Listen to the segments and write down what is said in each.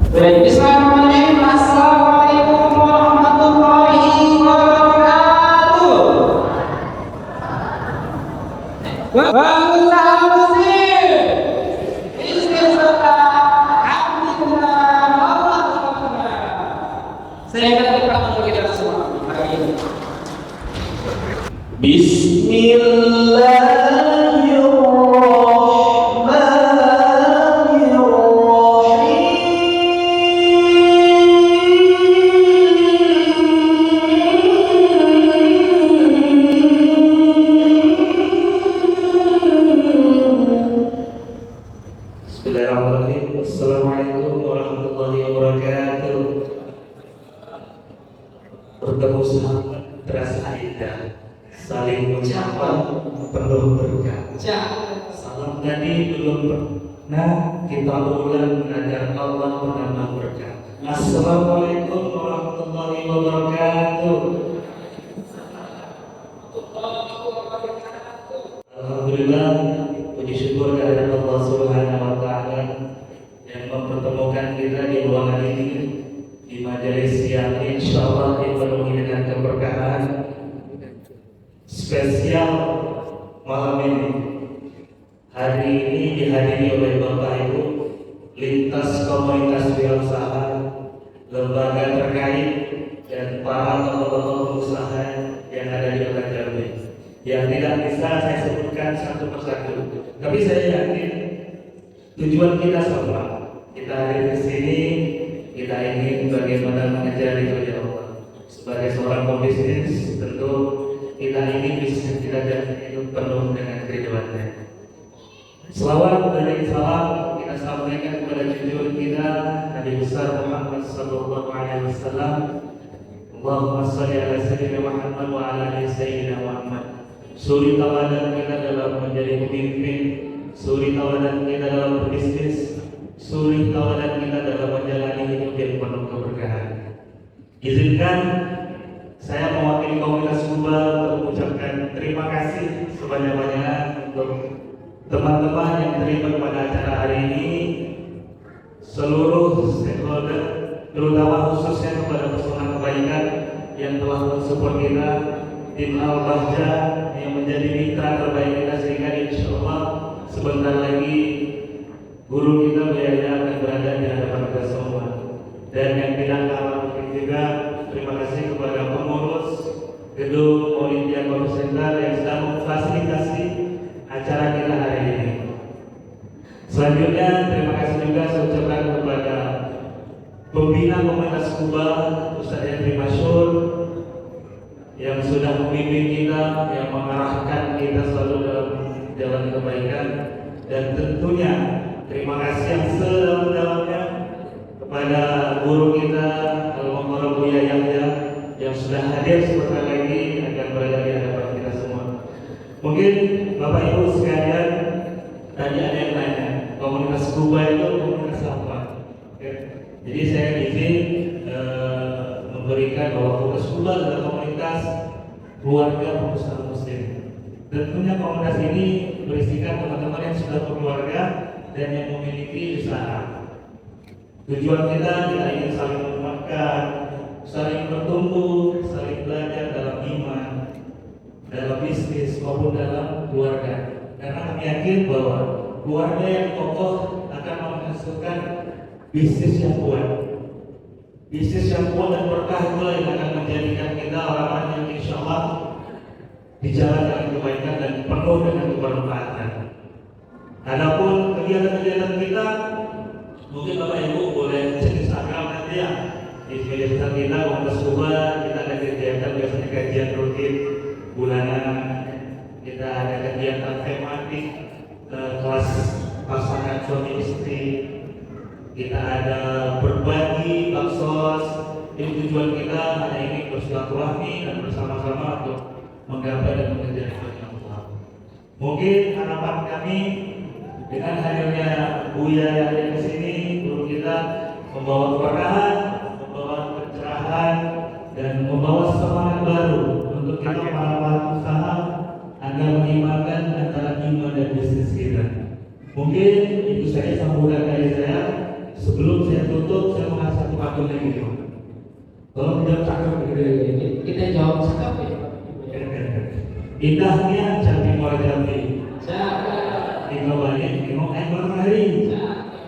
Bismillahirrahmanirrahim. Assalamualaikum warahmatullahi wabarakatuh. Bangsa Muslim, istighfar, alhamdulillah, Allahu akbar. Saya akan berkata bagi kita semua hari ini. Bismillah. Assalamualaikum warahmatullahi wabarakatuh. Bertemu sahabat terasa indah, saling menyapa penuh berkah. Salam tadi belum pernah kita ulang agar Allah menambah berkah. Assalamualaikum warahmatullahi wabarakatuh. Alhamdulillah, puji syukur kehadirat Allah Subhanahu wa taala yang mempertemukan kita di ruangan ini, di majelis yang insyaallah dipenuhi dengan keberkahan spesial malam ini. Hari ini dihadiri oleh Bapak Ibu lintas komunitas wirausaha, lembaga terkait dan para tokoh-tokoh usaha yang ada di Kota Jambi, yang tidak bisa saya sebutkan satu persatu, tapi saya yakin tujuan kita sama. Kita hadir di sini, kita ingin bagaimana mengejar ridhonya Allah. Sebagai seorang pebisnis, tentu kita ingin bisnis kita itu penuh dengan keridhoannya. Selawat dan salam kita sampaikan kepada junjungan kita Nabi besar Muhammad sallallahu alaihi wasallam. Allahumma shalli ala sayyidina Muhammad wa ala ali sayyidina Muhammad. Suri tauladan kita dalam menjadi pemimpin, suri tauladan kita dalam berbisnis, suri tauladan kita dalam menjalani hidup yang penuh keberkahan. Izinkan saya mewakili komunitas Kuba untuk mengucapkan terima kasih sebanyak-banyaknya untuk teman-teman yang terlibat pada acara hari ini, seluruh stakeholder, terutama khususnya kepada personal kebaikan yang telah mensupport kita, tim Al-Bahja yang menjadi mitra terbaik kita, sehingga insya Allah sebentar lagi guru kita beliau akan berada di hadapan kita semua. Dan yang tidak kalah penting juga, terima kasih kepada pengurus gedung Olimpiade Center yang sedang memfasilitasi acara kita hari ini. Selanjutnya terima kasih juga saya ucapkan kepada pembina komunitas Kuba, Ustaz Yandri Masyur, yang sudah membimbing kita, yang mengarahkan kita selalu dalam jalan kebaikan. Dan tentunya terima kasih yang sedalam-dalamnya kepada guru kita Al-Mukarram Buya Yahya yang sudah hadir sebentar lagi akan berada di hadapan kita semua. Mungkin Bapak Ibu sekalian, tadi ada yang tanya, komunitas Kuba itu komunitas apa? Oke. Jadi saya izin memberikan bahwa komunitas Kuba adalah komunitas keluarga pengusaha muslim. Tentunya komunitas ini berisikan teman-teman yang sudah berkeluarga dan yang memiliki usaha. Tujuan kita ingin saling menguatkan, saling bertumbuh, saling belajar dalam iman, dalam bisnis maupun dalam keluarga. Karena kami yakin bahwa keluarga yang kokoh akan menghasilkan bisnis yang kuat. Bisnis yang kuat dan berkah itulah yang akan menjadikan kita orang-orang yang insya Allah di jalan yang kebaikan dan penuh dengan kebermanfaatan. Adapun kegiatan-kegiatan kita, mungkin Bapak Ibu boleh cek Instagram nanti ya. Di media sosial kita, komunitas Kuba, kita ada kegiatan biasanya kajian rutin bulanan, kita ada kegiatan tematik kelas pasangan suami istri, kita ada berbagi baksos. Ini tujuan kita hanya ingin bersilaturahmi dan bersama-sama untuk menggapai dan mengejar tujuan Allah. Mungkin harapan kami dengan hadirnya Buya yang di sini, guru kita membawa keberkahan, membawa pencerahan, dan membawa semangat baru untuk kita para usaha agar menyimbangkan antara iman dan bisnis kita. Mungkin itu saja sambutan dari saya. sebelum saya tutup saya mau ngasih satu akun lagi. Tolong tidak cakap Ini kita jawab cakap ya. indahnya Jambi Muara Jambi. Cakap. Di bawahnya mau hari.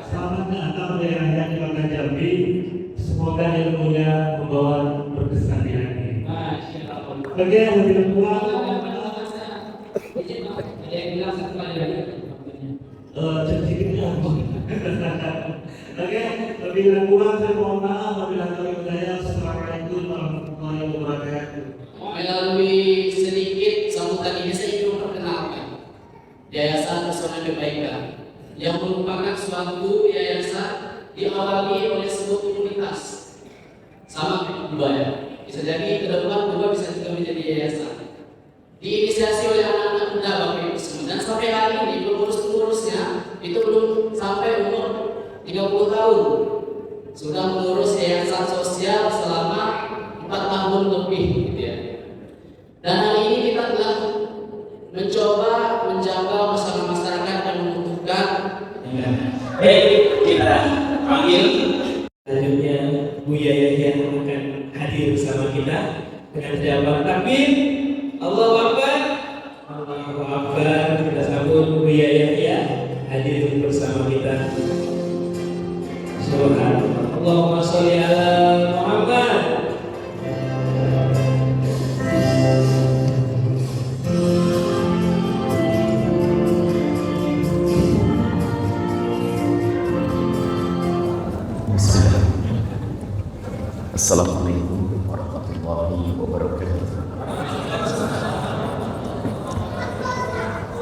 Selamat datang daerahnya di Bangka Jambi. Semoga ilmunya membawa berkesan di hati. Masya Allah. Bagi yang lebih kurang, Ada yang bilang satu kali lagi. sedikitnya. Oke, lebih dan kurang saya mohon maaf. Wabillahi taufiq wal hidayah. Assalamualaikum warahmatullahi wabarakatuh. Melalui sedikit sambutan ini saya ingin memperkenalkan Yayasan Pesona Kebaikan yang merupakan suatu yayasan diawali oleh sebuah komunitas sama dua ya. Bisa jadi ke depan dua bisa juga menjadi yayasan. Diinisiasi oleh anak-anak muda Bapak Ibu semua dan sampai hari ini pengurus-pengurusnya itu belum sampai umur 30 tahun. Sudah mengurus yayasan sosial selama 4 tahun lebih gitu ya. Dan hari ini kita telah mencoba menjaga masyarakat yang membutuhkan. Baik, kita panggil selanjutnya Buya Yahya yang akan hadir bersama kita dengan jawaban takbir. Allahu Akbar. Allahu Akbar. Kita sambut Buya Yahya hadir bersama kita. Subhanallah. Allahumma sholli ala Muhammad. Assalamualaikum warahmatullahi wabarakatuh.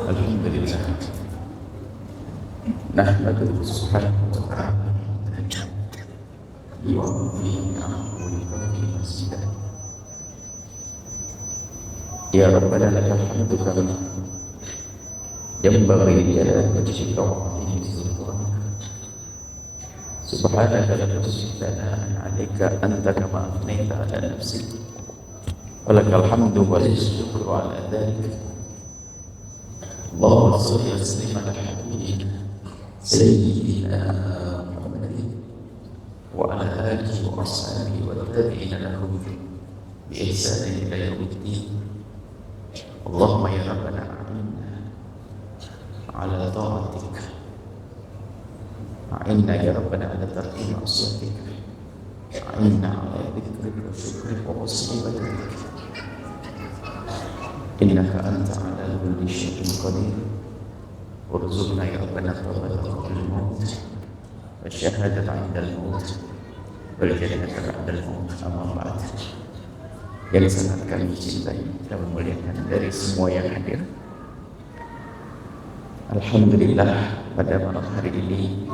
Alhamdulillah. Nahmaduhu subhanahu wa ta'ala. Ya Rabbana lakal hamdu kama yanbaghi li jalali wajhika wa 'azimi sultanika. Subhanaka la tuhsi thana'an 'alaika anta kama athnayta 'ala nafsik. Walakal hamdu wa syukru 'ala dzalik. Allahumma shalli wa sallim 'ala habibina sayyidina Muhammadin wa 'ala alihi wa ashabihi wa tabi'ina lahum bi ihsanin ila yaumiddin. Allahumma ya Rabbana a'inna 'ala ta'atika. A'inna ya Rabbana 'ala tarki ma'siyatika. A'inna 'ala dhikrika wa syukrika wa husni ibadatika. Innaka anta 'ala kulli syai'in qadir. Warzuqna ya Rabbana tawbata qabla al-maut wa syahadata 'inda al-maut wal jannata ba'da al-maut. Amma ba'd. Yang sangat kami cintai dan memuliakan dari semua yang hadir, alhamdulillah pada malam hari ini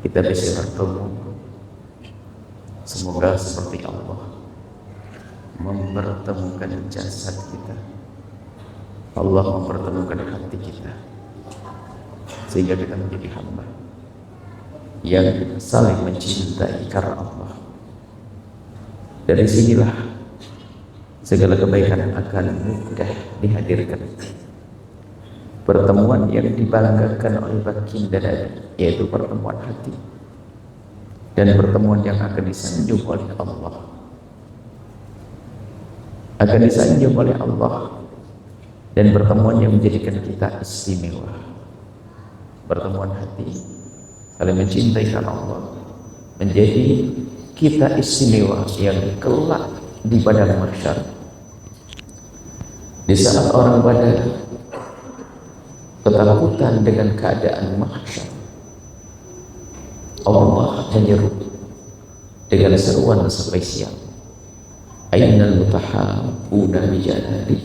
kita bisa bertemu. Semoga seperti Allah mempertemukan jasad kita, Allah mempertemukan hati kita, sehingga kita menjadi hamba yang saling mencintai karena Allah. Dari sinilah segala kebaikan akan mudah dihadirkan. Pertemuan yang dibanggakan oleh baginda Nabi, yaitu pertemuan hati, dan pertemuan yang akan disanjung oleh Allah, akan disanjung oleh Allah, dan pertemuan yang menjadikan kita istimewa. Pertemuan hati, saling mencintai karena Allah, menjadi kita istimewa yang kelak di padang mahsyar. Di saat orang pada ketakutan dengan keadaan mahsyar, Allah menyeru dengan seruan spesial, Ainal mutahabbuna bi jalali.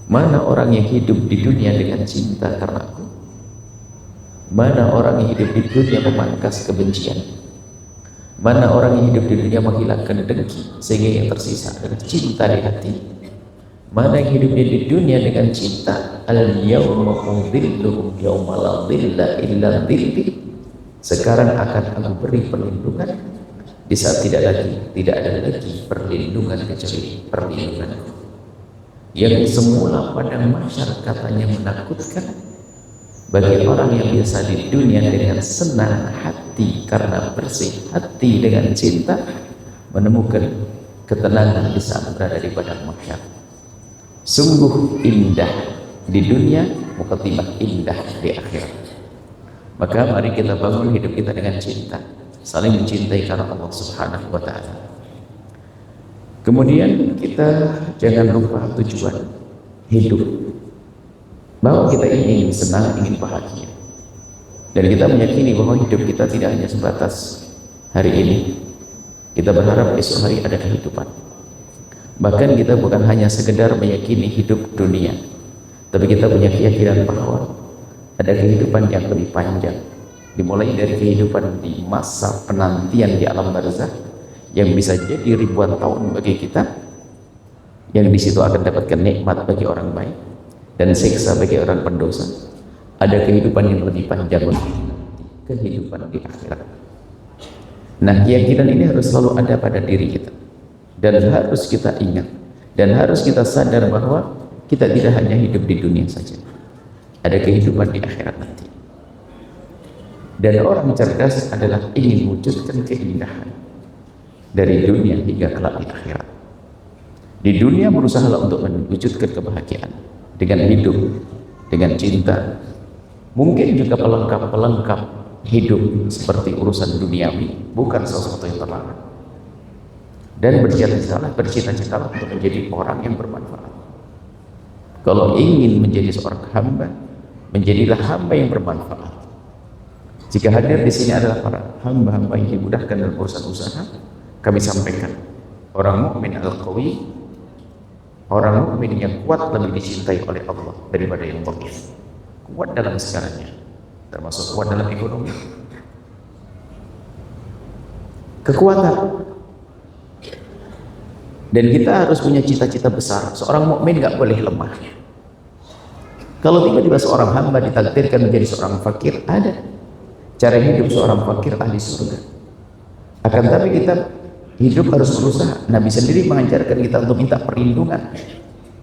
Mana orang yang hidup di dunia dengan cinta karena Aku? Mana orang yang hidup di dunia memangkas kebencian? Mana orang yang hidup di dunia menghilangkan dengki sehingga yang tersisa adalah cinta di hati? Mana yang hidupnya di dunia dengan cinta? Al-yawma udhilluhum yawma la dhilla illa dhilli. Sekarang akan Aku beri perlindungan di saat tidak ada lagi perlindungan kecuali perlindungan-Ku. Yang semula padang mahsyar katanya menakutkan, Bagi orang yang biasa di dunia dengan senang hati karena bersih hati dengan cinta, menemukan ketenangan di saat berada di padang mahsyar. Sungguh indah di dunia, mukadimah indah di akhirat. Maka mari kita bangun hidup kita dengan cinta, saling mencintai karena Allah Subhanahu wa ta'ala. Kemudian kita jangan lupa tujuan hidup, bahwa kita ingin senang, ingin bahagia, dan kita meyakini bahwa hidup kita tidak hanya sebatas hari ini. Kita berharap esok hari ada kehidupan. Bahkan kita bukan hanya sekedar meyakini hidup dunia, tapi kita punya keyakinan bahwa ada kehidupan yang lebih panjang, dimulai dari kehidupan di masa penantian di alam barzakh yang bisa jadi ribuan tahun bagi kita, yang di situ akan dapatkan nikmat bagi orang baik dan siksa bagi orang pendosa. Ada kehidupan yang lebih panjang lagi, kehidupan di akhirat. Nah, keyakinan ini harus selalu ada pada diri kita, dan harus kita ingat, dan harus kita sadar bahwa kita tidak hanya hidup di dunia saja, ada kehidupan di akhirat nanti. Dan orang cerdas adalah ingin mewujudkan keindahan dari dunia hingga kelak di akhirat. Di dunia berusahalah untuk mewujudkan kebahagiaan dengan hidup, dengan cinta, mungkin juga pelengkap-pelengkap hidup seperti urusan duniawi, bukan sesuatu yang terlarang. Dan bercita-citalah untuk menjadi orang yang bermanfaat. Kalau ingin menjadi seorang hamba, menjadilah hamba yang bermanfaat. Jika hadir di sini adalah para hamba-hamba yang dimudahkan dalam urusan usaha, kami sampaikan, orang mukmin al-qawi, orang mukmin yang kuat lebih dicintai oleh Allah daripada yang dhaif. Kuat dalam segalanya, termasuk kuat dalam ekonomi. Kekuatan. Dan kita harus punya cita-cita besar. Seorang mukmin nggak boleh lemah. Kalau tiba-tiba seorang hamba ditakdirkan menjadi seorang fakir, ada cara hidup seorang fakir ahli surga. Akan tapi kita hidup harus berusaha. Nabi sendiri mengajarkan kita untuk minta perlindungan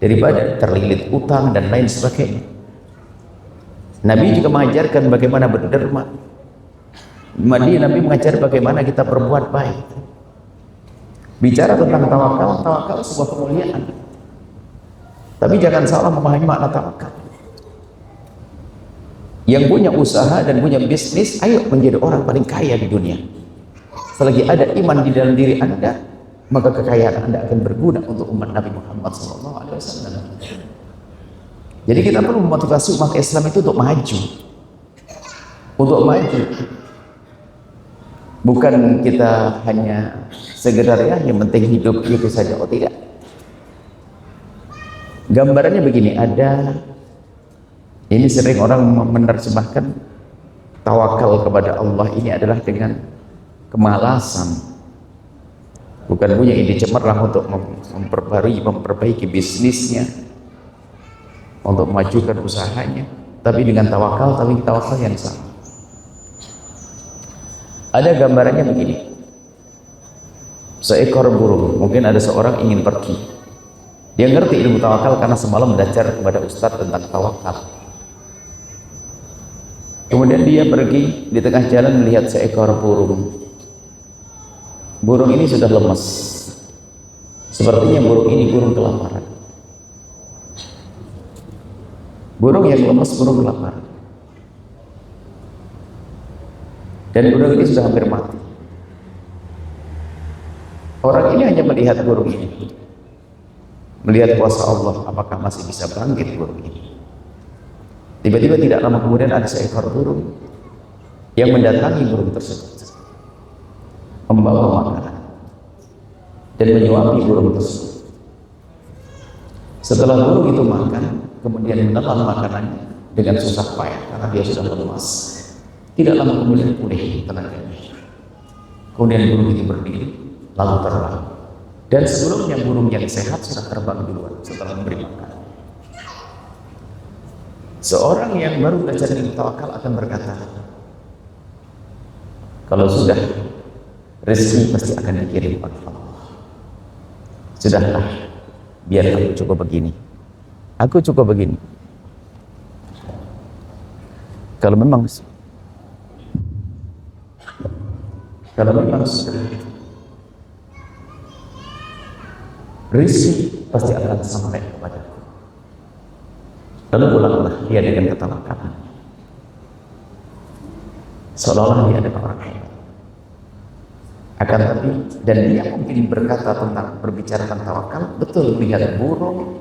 daripada terlilit utang dan lain sebagainya. Nabi juga mengajarkan bagaimana berderma. Nabi mengajar bagaimana kita berbuat baik. Bicara tentang tawakal, tawakal sebuah kemuliaan. Tapi jangan salah memahami makna tawakal. Yang punya usaha dan punya bisnis, ayo menjadi orang paling kaya di dunia. Selagi ada iman di dalam diri Anda, maka kekayaan Anda akan berguna untuk umat Nabi Muhammad SAW. Jadi kita perlu memotivasi umat Islam itu untuk maju. Untuk maju. Bukan kita hanya sekedar ya yang penting hidup itu saja. Oh tidak. Gambarannya begini, ini sering orang menerjemahkan tawakal kepada Allah ini adalah dengan kemalasan. Bukan punya ide cemerlang untuk memperbaiki bisnisnya, untuk memajukan usahanya, tapi dengan tawakal yang sama. Ada gambarannya begini, seekor burung, mungkin ada seorang ingin pergi, dia ngerti ilmu tawakal karena semalam belajar kepada ustadz tentang tawakal. Kemudian dia pergi, di tengah jalan melihat seekor burung. Burung ini sudah lemas, sepertinya burung ini burung kelaparan. Burung yang lemas, burung kelaparan. Dan burung ini sudah hampir mati. Orang ini hanya melihat burung ini, melihat kuasa Allah, apakah masih bisa bangkit burung ini. Tiba-tiba tidak lama kemudian ada seekor burung yang mendatangi burung tersebut, membawa makanan dan menyuapi burung tersebut. Setelah burung itu makan, kemudian menelan makanannya dengan susah payah karena dia sudah lemas. Tidak lama kemudian pulih tenaganya. Kemudian burung itu berdiri, lalu terbang. Dan sebelumnya burung yang sehat sudah terbang duluan setelah memberi makan. Seorang yang baru belajar ilmu tawakal akan berkata, kalau sudah rezeki pasti akan dikirim oleh Allah. Sudahlah, biar aku coba begini. Kalau memang rezeki pasti akan sampai kepadaku. Lalu pulanglah dia dengan ketawakalan, seolah-olah dia adalah orang hebat. Akan tapi, dan dia mungkin berkata tentang berbicara tentang tawakal, betul, melihat burung,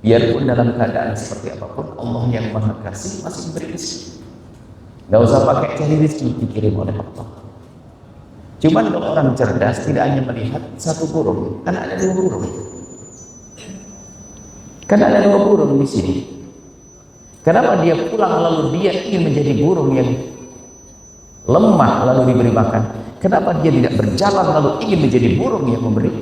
biarpun dalam keadaan seperti apapun, Allah yang Maha Kasih masih memberi rezeki. Gak usah pakai cari rezeki, dikirim oleh Allah. Cuman kalau orang cerdas tidak hanya melihat satu burung, kan ada dua burung. Kan ada dua burung di sini. Kenapa dia pulang lalu dia ingin menjadi burung yang lemah lalu diberi makan? Kenapa dia tidak berjalan lalu ingin menjadi burung yang memberi?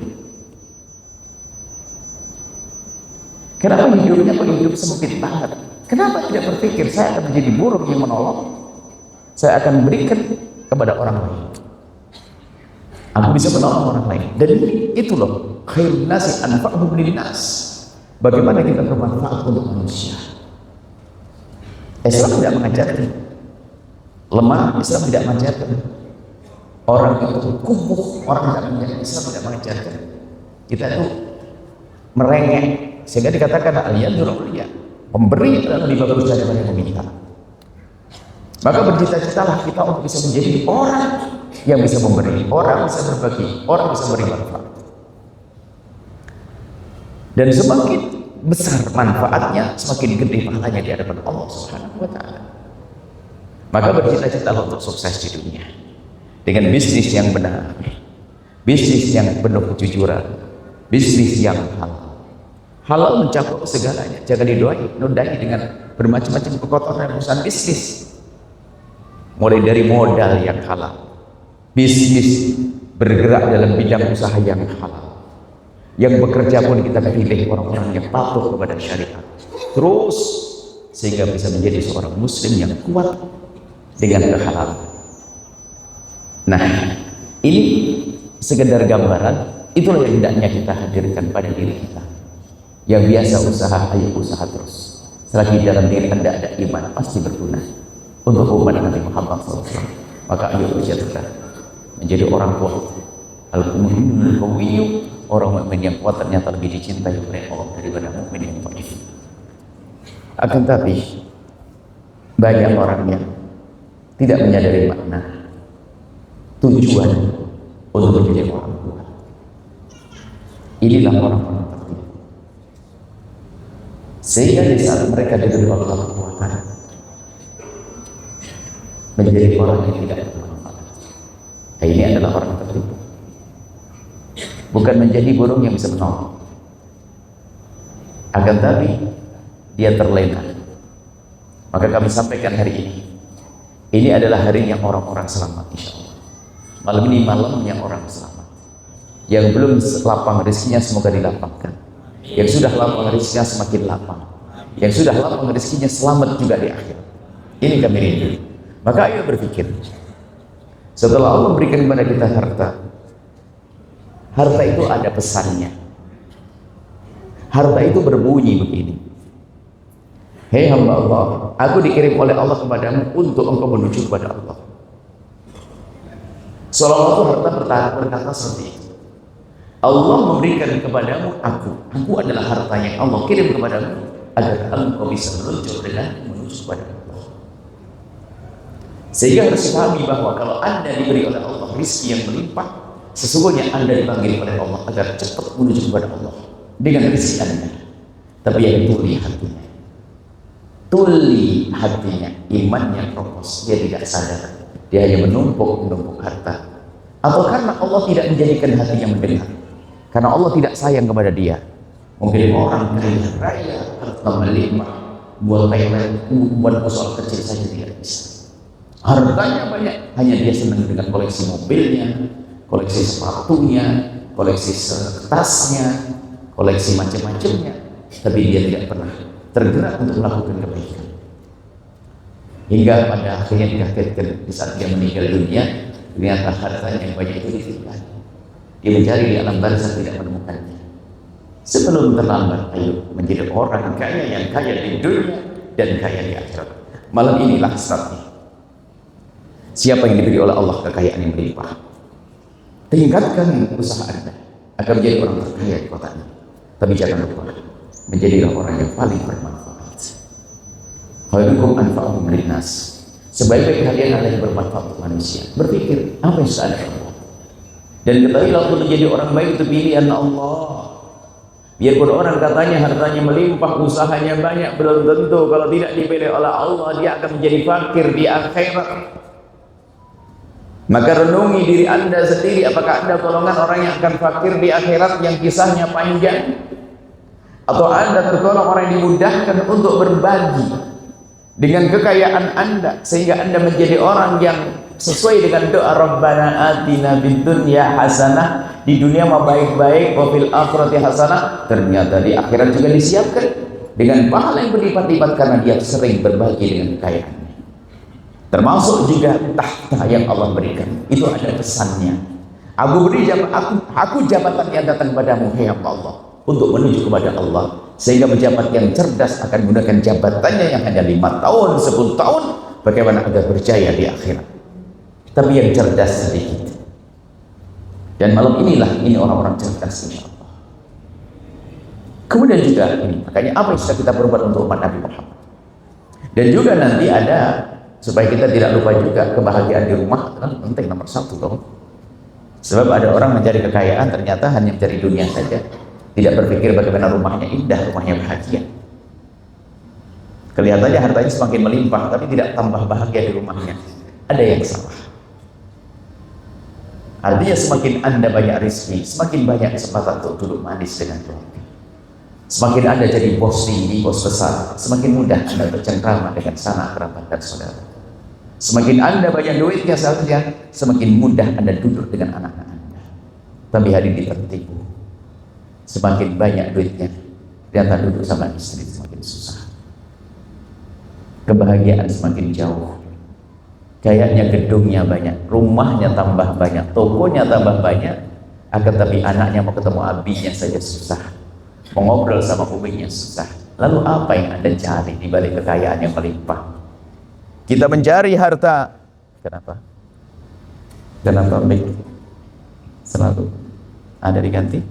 Kenapa hidupnya kok hidup sempit banget? Kenapa tidak berpikir saya akan menjadi burung yang menolong? Saya akan berikan kepada orang lain. Aku bisa menolong orang lain. Dan itu loh, khairun nasi anfa'uhum linnas. Bagaimana kita bermanfaat untuk manusia? Islam tidak mengajarkan lemah, Islam tidak mengajarkan orang itu kumuh, orang tidak mengajarkan, Islam tidak mengajarkan kita itu merengek, sehingga dikatakan al-yadul ulya, pemberi adalah lebih bagus daripada yang meminta. Maka bercita-citalah kita untuk bisa menjadi orang yang bisa memberi, orang bisa berbagi, orang bisa beri manfaat. Dan semakin besar manfaatnya, semakin gede pahalanya di hadapan Allah Subhanahu wa Ta'ala. Maka bercita-citalah untuk sukses di dunia dengan bisnis yang benar, bisnis yang penuh kejujuran, bisnis yang halal. Halal mencakup segalanya. Jangan nodai dengan bermacam-macam kekotoran urusan bisnis. Mulai dari modal yang halal, bisnis bergerak dalam bidang usaha yang halal, yang bekerja pun kita pilih orang-orang yang patuh kepada syariat, terus sehingga bisa menjadi seorang muslim yang kuat dengan kehalalan. Nah, ini sekedar gambaran. Itulah yang hendaknya kita hadirkan pada diri kita. Yang biasa usaha, ayo usaha terus. Selagi dalam diri Anda ada iman, pasti berguna untuk umat Nabi Muhammad SAW. Maka ayo berjaya menjadi orang kuat. Al-mu'minul qawiyyu, orang mukmin yang kuat ternyata lebih dicintai oleh Allah daripada mukmin yang dhaif. Akan tapi banyak orang yang tidak menyadari makna tujuan untuk menjadi orang kuat. Inilah orang-orang tertentu. Sehingga di saat mereka diberi Allah kekuatan, menjadi orang yang tidak bermanfaat. Nah, ini adalah orang tertentu. Bukan menjadi burung yang bisa menolong. Akan tapi dia terlena. Maka kami sampaikan hari ini adalah hari yang orang-orang selamat, insya Allah. Malam ini malam yang orang selamat. Yang belum lapang rezekinya semoga dilapangkan. Yang sudah lapang rezekinya semakin lapang. Yang sudah lapang rezekinya selamat juga di akhir. Ini kami rindu. Maka ayo berpikir, setelah Allah memberikan kepada kita harta itu ada pesannya. Harta itu berbunyi begini: hei hamba Allah, aku dikirim oleh Allah kepadamu untuk engkau menuju kepada Allah. Seolah-olah harta berkata seperti itu. Allah memberikan kepadamu aku adalah harta yang Allah kirim kepadamu agar engkau bisa meluncur dengan menuju kepada Allah. Sehingga harus dipahami bahwa kalau Anda diberi oleh Allah rezeki yang melimpah, sesungguhnya Anda dipanggil oleh Allah agar cepat menuju kepada Allah dengan rezeki Anda. Tapi yang tuli hatinya, imannya kropos, dia tidak sadar, dia hanya menumpuk harta. Atau karena Allah tidak menjadikan hatinya mendengar, karena Allah tidak sayang kepada dia. Mungkin orang kaya, harta melimpah, buat soal kecil saja tidak bisa. Hartanya banyak, hanya dia senang dengan koleksi mobilnya, koleksi sepatunya, koleksi tasnya, koleksi macam-macamnya, tapi dia tidak pernah tergerak untuk melakukan kebaikan. Hingga pada akhirnya dikagetkan di saat dia meninggal dunia, ternyata hartanya yang banyak itu ditinggal. Dia mencari di alam barzakh tidak menemukannya. Sebelum terlambat, ayo menjadi orang kaya yang kaya di dunia dan kaya di akhirat. Malam inilah saatnya. Siapa yang diberi oleh Allah kekayaan yang melimpah, tingkatkan usaha Anda agar menjadi orang terkaya di kota ini. Tapi jangan lupa, menjadilah orang yang paling bermanfaat. Khairukum anfa'uhum linnas. Sebaik-baik kalian adalah yang bermanfaat untuk manusia. Berpikir apa yang sudah Anda perbuat. Dan ketahuilah untuk menjadi orang baik itu pilihan Allah. Biarpun orang katanya hartanya melimpah, usahanya banyak, belum tentu kalau tidak dipilih oleh Allah dia akan menjadi fakir di akhirat. Maka renungi diri Anda sendiri, apakah Anda golongan orang yang akan fakir di akhirat yang kisahnya panjang, atau Anda tergolong orang yang dimudahkan untuk berbagi dengan kekayaan Anda sehingga Anda menjadi orang yang sesuai dengan doa Rabbana atina fid dunya hasanah, di dunia mah baik-baik, wa fil akhirati hasanah, ternyata di akhirat juga disiapkan dengan pahala yang berlipat-lipat karena dia sering berbagi dengan kekayaannya. Termasuk juga tahta yang Allah berikan, itu ada pesannya. Aku jabatan yang datang kepadamu, hai Allah, untuk menuju kepada Allah, sehingga pejabat yang cerdas akan menggunakan jabatannya yang hanya 5 tahun, 10 tahun, bagaimana agar berjaya di akhirat. Tapi yang cerdas sedikit. Dan malam inilah ini orang-orang cerdas, insya Allah. Kemudian juga ini, makanya apa yang sudah kita berbuat untuk umat Nabi Muhammad. Dan juga nanti ada, supaya kita tidak lupa juga kebahagiaan di rumah adalah penting nomor 1 dong. Sebab ada orang mencari kekayaan ternyata hanya mencari dunia saja, tidak berpikir bagaimana rumahnya indah, rumahnya bahagia. Kelihatannya hartanya semakin melimpah tapi tidak tambah bahagia di rumahnya. Ada yang salah. Artinya semakin Anda banyak rezeki, semakin banyak kesempatan untuk duduk manis dengan keluarga. Semakin Anda jadi bos tinggi, bos besar, semakin mudah Anda bercengkrama dengan sanak kerabat dan saudara. Semakin Anda banyak duitnya saja, semakin mudah Anda duduk dengan anak-anak Anda. Tapi hari ini tertipu. Semakin banyak duitnya, ternyata duduk sama istri semakin susah. Kebahagiaan semakin jauh. Kayaknya gedungnya banyak, rumahnya tambah banyak, tokonya tambah banyak, akan tapi anaknya mau ketemu abinya saja susah, mau ngobrol sama uminya susah. Lalu apa yang Anda cari di balik kekayaan yang melimpah? Kita mencari harta, kenapa? Kenapa mic selalu ada diganti?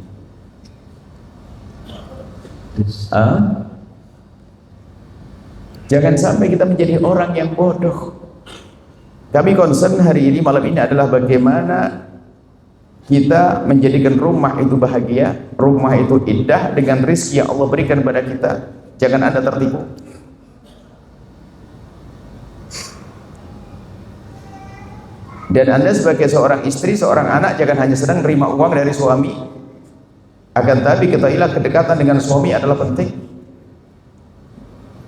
Jangan sampai kita menjadi orang yang bodoh. Kami concern hari ini, malam ini adalah bagaimana kita menjadikan rumah itu bahagia, rumah itu indah dengan rezeki yang Allah berikan kepada kita. Jangan Anda tertipu. Dan Anda sebagai seorang istri, seorang anak, jangan hanya sedang menerima uang dari suami. Akan tapi ketahuilah kedekatan dengan suami adalah penting.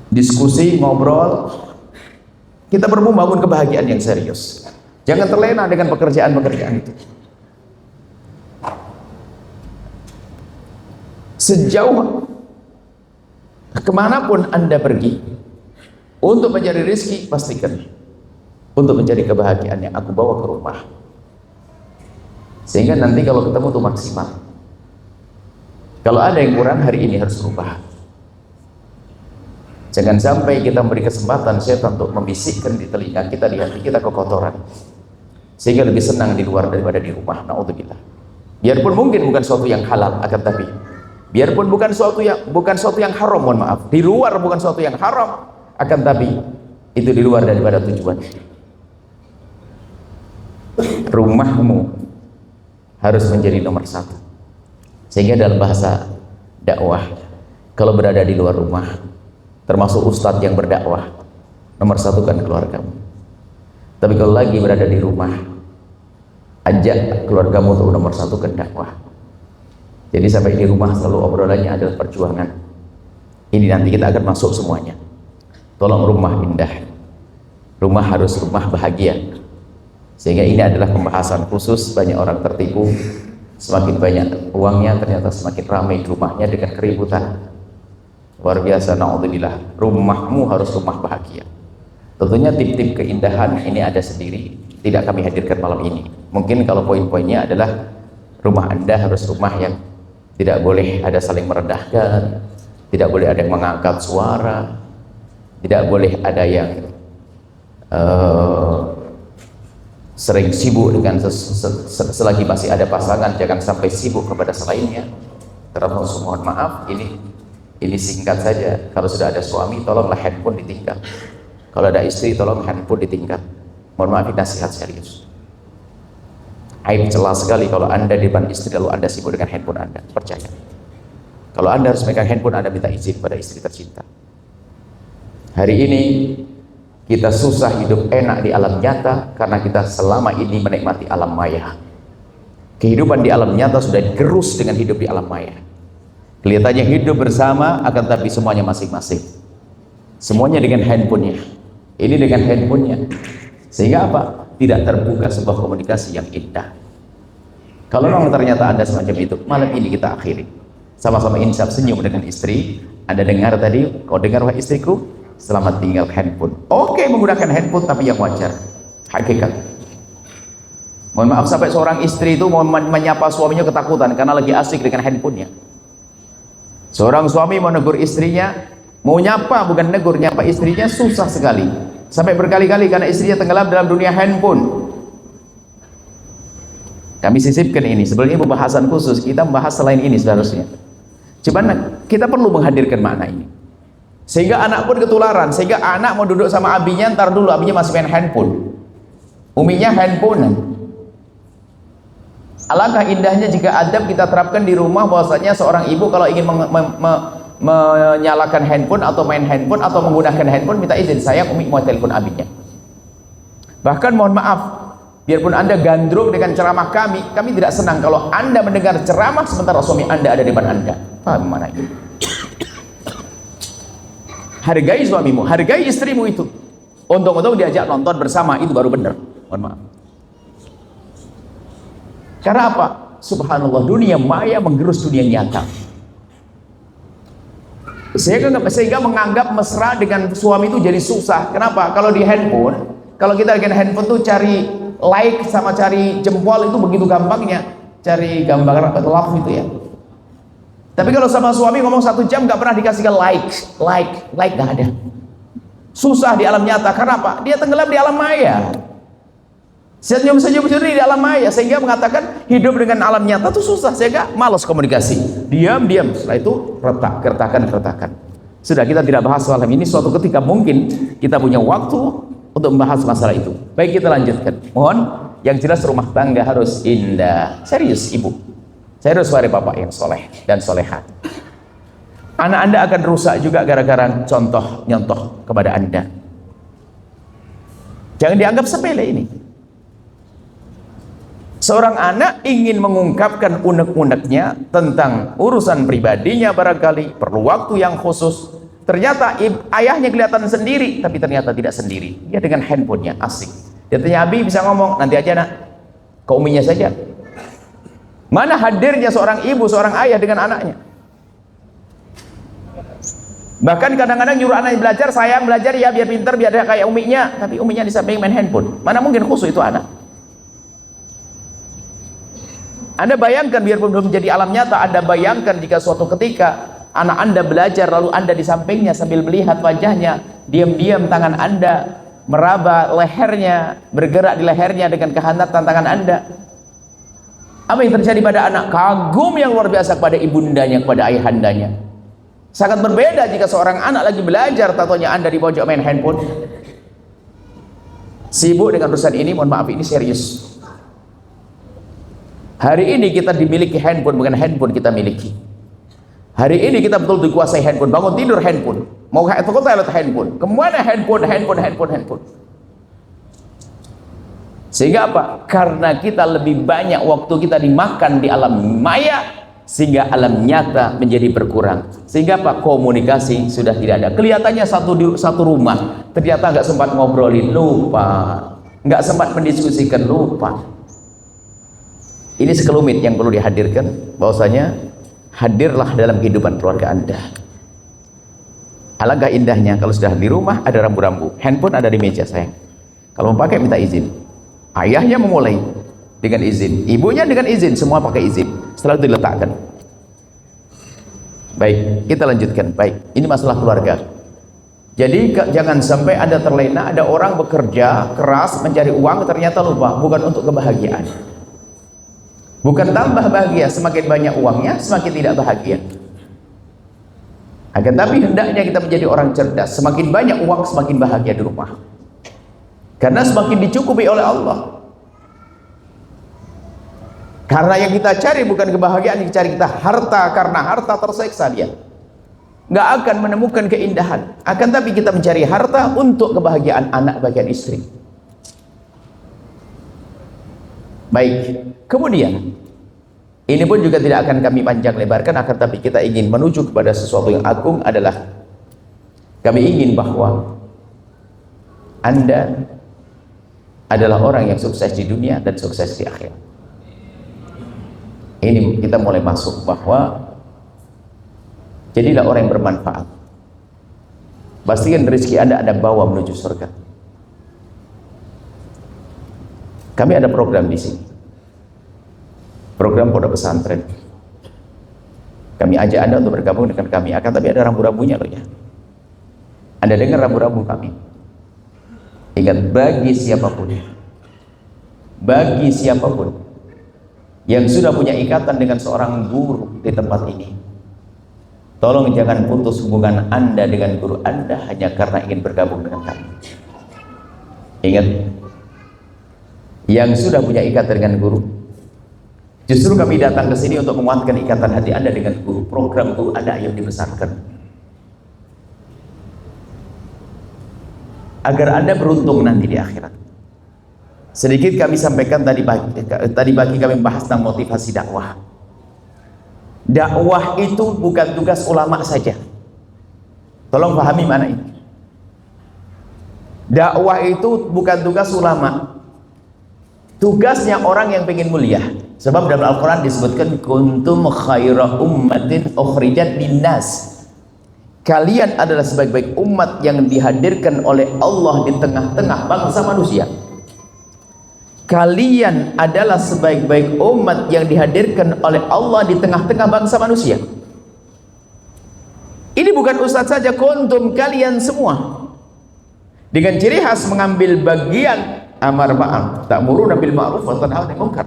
Diskusi, ngobrol. Kita perlu membangun kebahagiaan yang serius. Jangan terlena dengan pekerjaan-pekerjaan itu. Sejauh kemanapun Anda pergi untuk mencari rezeki, pastikan untuk mencari kebahagiaan yang aku bawa ke rumah, sehingga nanti kalau ketemu tuh maksimal. Kalau ada yang kurang hari ini harus berubah. Jangan sampai kita memberi kesempatan setan untuk membisikkan di telinga kita, di hati kita kekotoran, sehingga lebih senang di luar daripada di rumah. Naudzubillah. Biarpun mungkin bukan suatu yang halal, akan tapi biarpun bukan suatu yang haram, mohon maaf, di luar bukan suatu yang haram, akan tapi itu di luar daripada tujuan. Rumahmu harus menjadi nomor 1. Sehingga dalam bahasa dakwah, kalau berada di luar rumah, termasuk ustadz yang berdakwah, nomor 1 kan keluargamu. Tapi kalau lagi berada di rumah, ajak keluargamu untuk nomor 1 ke dakwah. Jadi sampai di rumah selalu obrolannya adalah perjuangan. Ini nanti kita akan masuk semuanya. Tolong rumah indah, rumah harus rumah bahagia. Sehingga ini adalah pembahasan khusus. Banyak orang tertipu, semakin banyak uangnya ternyata semakin ramai di rumahnya dengan keributan. Luar biasa, naudzubillah. Rumahmu harus rumah bahagia. Tentunya tip-tip keindahan ini ada sendiri, tidak kami hadirkan malam ini. Mungkin kalau poin-poinnya adalah rumah Anda harus rumah yang tidak boleh ada saling merendahkan, tidak boleh ada yang mengangkat suara, tidak boleh ada yang sering sibuk dengan selagi masih ada pasangan, jangan sampai sibuk kepada selainnya. Terus mohon maaf, ini singkat saja. Kalau sudah ada suami, tolonglah handphone ditinggal. Kalau ada istri, tolong handphone ditinggal. Mohon maaf, ini nasihat serius. Aib celah sekali kalau Anda di depan istri lalu Anda sibuk dengan handphone Anda. Percaya. Kalau Anda harus megang handphone, Anda minta izin pada istri tercinta. Hari ini kita susah hidup enak di alam nyata karena kita selama ini menikmati alam maya. Kehidupan di alam nyata sudah digerus dengan hidup di alam maya. Kelihatannya hidup bersama, akan tapi semuanya masing-masing. Semuanya dengan handphonenya. Ini dengan handphonenya. Sehingga apa? Tidak terbuka sebuah komunikasi yang indah. Kalau memang ternyata Anda semacam itu, malam ini kita akhiri. Sama-sama insaf senyum dengan istri. Anda dengar tadi, kau dengar wahai istriku, selamat tinggal handphone. Oke, menggunakan handphone tapi yang wajar. Hakikat. Mohon maaf, sampai seorang istri itu mau menyapa suaminya ketakutan karena lagi asik dengan handphonenya. Seorang suami mau negur istrinya, mau nyapa bukan negur, nyapa istrinya susah sekali. Sampai berkali-kali karena istrinya tenggelam dalam dunia handphone. Kami sisipkan ini, sebenarnya pembahasan khusus, kita membahas selain ini seharusnya. Cuman kita perlu menghadirkan makna ini. Sehingga anak pun ketularan, sehingga anak mau duduk sama abinya, ntar dulu abinya masih main handphone. Uminya handphone. Alangkah indahnya jika adab kita terapkan di rumah, bahwasanya seorang ibu kalau ingin menyalakan handphone atau main handphone atau menggunakan handphone, minta izin, sayang umi mau telepon abinya. Bahkan mohon maaf, biarpun Anda gandrung dengan ceramah kami tidak senang kalau Anda mendengar ceramah sementara suami Anda ada di depan Anda. Paham mana ini? Hargai suamimu, hargai istrimu itu. Untung-untung diajak nonton bersama, itu baru benar. Mohon maaf. Karena apa? Subhanallah, dunia maya menggerus dunia nyata. Sehingga menganggap mesra dengan suami itu jadi susah. Kenapa? Kalau di handphone, kalau kita dengan handphone tuh cari like sama cari jempol itu begitu gampangnya. Cari gambar love itu ya. Tapi kalau sama suami ngomong 1 jam nggak pernah dikasihkan like nggak ada. Susah di alam nyata. Karena apa? Dia tenggelam di alam maya. Senyum-senyum di alam maya, sehingga mengatakan hidup dengan alam nyata itu susah, sehingga malas komunikasi. Diam, setelah itu keretakan. Sudah, kita tidak bahas soal ini. Suatu ketika mungkin kita punya waktu untuk membahas masalah itu. Baik, kita lanjutkan. Mohon yang jelas rumah tangga harus indah. Serius ibu, serius wahai bapak yang soleh dan solehat. Anak Anda akan rusak juga gara-gara nyontoh kepada Anda. Jangan dianggap sepele ini. Seorang anak ingin mengungkapkan unek-uneknya tentang urusan pribadinya, barangkali perlu waktu yang khusus. Ternyata ayahnya kelihatan sendiri, tapi ternyata tidak sendiri. Dia dengan handphonenya asik. Dia tanya, Abi bisa ngomong? Nanti aja nak, ke uminya saja. Mana hadirnya seorang ibu, seorang ayah dengan anaknya? Bahkan kadang-kadang nyuruh anaknya belajar, sayang belajar ya biar pinter, biar dia kayak uminya. Tapi uminya di samping main handphone. Mana mungkin khusus itu anak? Anda bayangkan, biarpun belum menjadi alam nyata, Anda bayangkan jika suatu ketika anak Anda belajar lalu Anda di sampingnya sambil melihat wajahnya, diam-diam tangan Anda meraba lehernya, bergerak di lehernya dengan kehanatan tangan Anda. Apa yang terjadi pada anak? Kagum yang luar biasa kepada ibundanya, kepada ayahandanya. Sangat berbeda jika seorang anak lagi belajar, tatonya Anda di pojok main handphone. Sibuk dengan urusan ini, mohon maaf, ini serius. Hari ini kita dimiliki handphone, bukan handphone kita miliki. Hari ini kita betul dikuasai handphone, bangun tidur handphone, mau ke toilet handphone, kemana handphone. Sehingga apa? Karena kita lebih banyak waktu kita dimakan di alam maya, sehingga alam nyata menjadi berkurang. Sehingga apa? Komunikasi sudah tidak ada. Kelihatannya satu rumah, ternyata nggak sempat ngobrolin, lupa, nggak sempat mendiskusikan, lupa. Ini sekelumit yang perlu dihadirkan, bahwasanya hadirlah dalam kehidupan keluarga Anda. Alangkah indahnya kalau sudah di rumah ada rambu-rambu, handphone ada di meja sayang. Kalau mau pakai minta izin. Ayahnya memulai dengan izin, ibunya dengan izin, semua pakai izin. Setelah itu diletakkan. Baik, kita lanjutkan. Baik, ini masalah keluarga. Jadi jangan sampai ada terlena, ada orang bekerja keras mencari uang ternyata lupa, bukan untuk kebahagiaan. Bukan tambah bahagia, semakin banyak uangnya semakin tidak bahagia. Akan tapi hendaknya kita menjadi orang cerdas, semakin banyak uang semakin bahagia di rumah. Karena semakin dicukupi oleh Allah. Karena yang kita cari bukan kebahagiaan, yang cari kita harta, karena harta terseksa dia. Nggak akan menemukan keindahan. Akan tapi kita mencari harta untuk kebahagiaan anak, bagian istri. Baik, kemudian ini pun juga tidak akan kami panjang lebarkan, akan tapi kita ingin menuju kepada sesuatu yang agung adalah kami ingin bahwa Anda adalah orang yang sukses di dunia dan sukses di akhirat. Ini kita mulai masuk bahwa jadilah orang yang bermanfaat. Pastikan rezeki Anda bawa menuju surga. Kami ada program di sini. Program pondok pesantren. Kami ajak Anda untuk bergabung dengan kami. Akan tapi ada rambu-rambunya loh ya. Anda dengar rambu-rambu kami. Ingat, bagi siapapun yang sudah punya ikatan dengan seorang guru di tempat ini, tolong jangan putus hubungan Anda dengan guru Anda hanya karena ingin bergabung dengan kami. Ingat, yang sudah punya ikatan dengan guru, justru kami datang ke sini untuk menguatkan ikatan hati Anda dengan guru. Program guru Anda yang dibesarkan agar Anda beruntung nanti di akhirat. Sedikit kami sampaikan tadi pagi kami bahas tentang motivasi dakwah. Dakwah itu bukan tugas ulama saja. Tolong pahami mana ini. Dakwah itu bukan tugas ulama. Tugasnya orang yang pengen mulia. Sebab dalam Al-Quran disebutkan kuntum khaira ummatin ukhrijat linnas. Kalian adalah sebaik-baik umat yang dihadirkan oleh Allah di tengah-tengah bangsa manusia. Kalian adalah sebaik-baik umat yang dihadirkan oleh Allah di tengah-tengah bangsa manusia. Ini bukan ustaz saja, kuntum, kalian semua. Dengan ciri khas mengambil bagian amar ma'ruf, ta'muruna bil ma'ruf wa tanhauna 'anil munkar.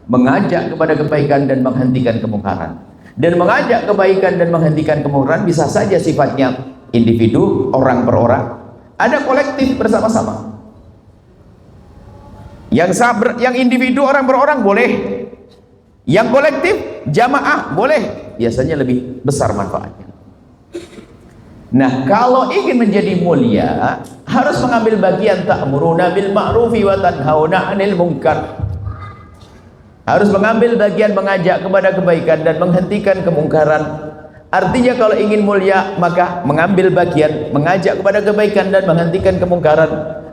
Mengajak kepada kebaikan dan menghentikan kemungkaran. Dan mengajak kebaikan dan menghentikan kemungkaran bisa saja sifatnya individu, orang per orang, ada kolektif bersama-sama. Yang individu, orang per orang boleh, yang kolektif jamaah boleh, biasanya lebih besar manfaatnya. Nah, kalau ingin menjadi mulia harus mengambil bagian ta'muruna bil ma'rufi wa tanhauna 'anil munkar. Harus mengambil bagian mengajak kepada kebaikan dan menghentikan kemungkaran. Artinya kalau ingin mulia maka mengambil bagian mengajak kepada kebaikan dan menghentikan kemungkaran.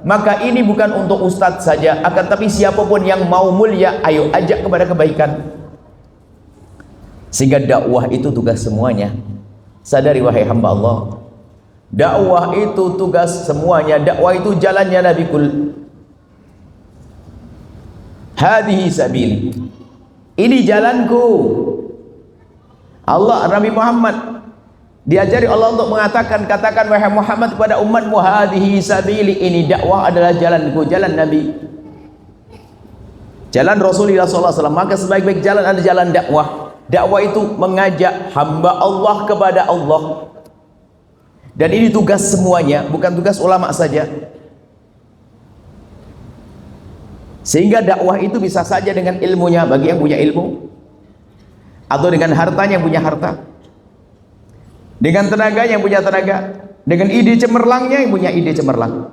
Maka ini bukan untuk ustadz saja, akan tapi siapapun yang mau mulia, ayo ajak kepada kebaikan. Sehingga dakwah itu tugas semuanya. Sadari wahai hamba Allah, dakwah itu tugas semuanya. Dakwah itu jalannya Nabi kul hadhihi sabili, ini jalanku. Allah, Nabi Muhammad diajari Allah untuk mengatakan, katakan wahai Muhammad kepada umatmu, hadhihi sabili, ini dakwah adalah jalanku, jalan Nabi, jalan Rasulullah SAW. Maka sebaik-baik jalan adalah jalan dakwah. Dakwah itu mengajak hamba Allah kepada Allah, dan ini tugas semuanya, bukan tugas ulama saja. Sehingga dakwah itu bisa saja dengan ilmunya bagi yang punya ilmu, atau dengan hartanya yang punya harta, dengan tenaga yang punya tenaga, dengan ide cemerlangnya yang punya ide cemerlang.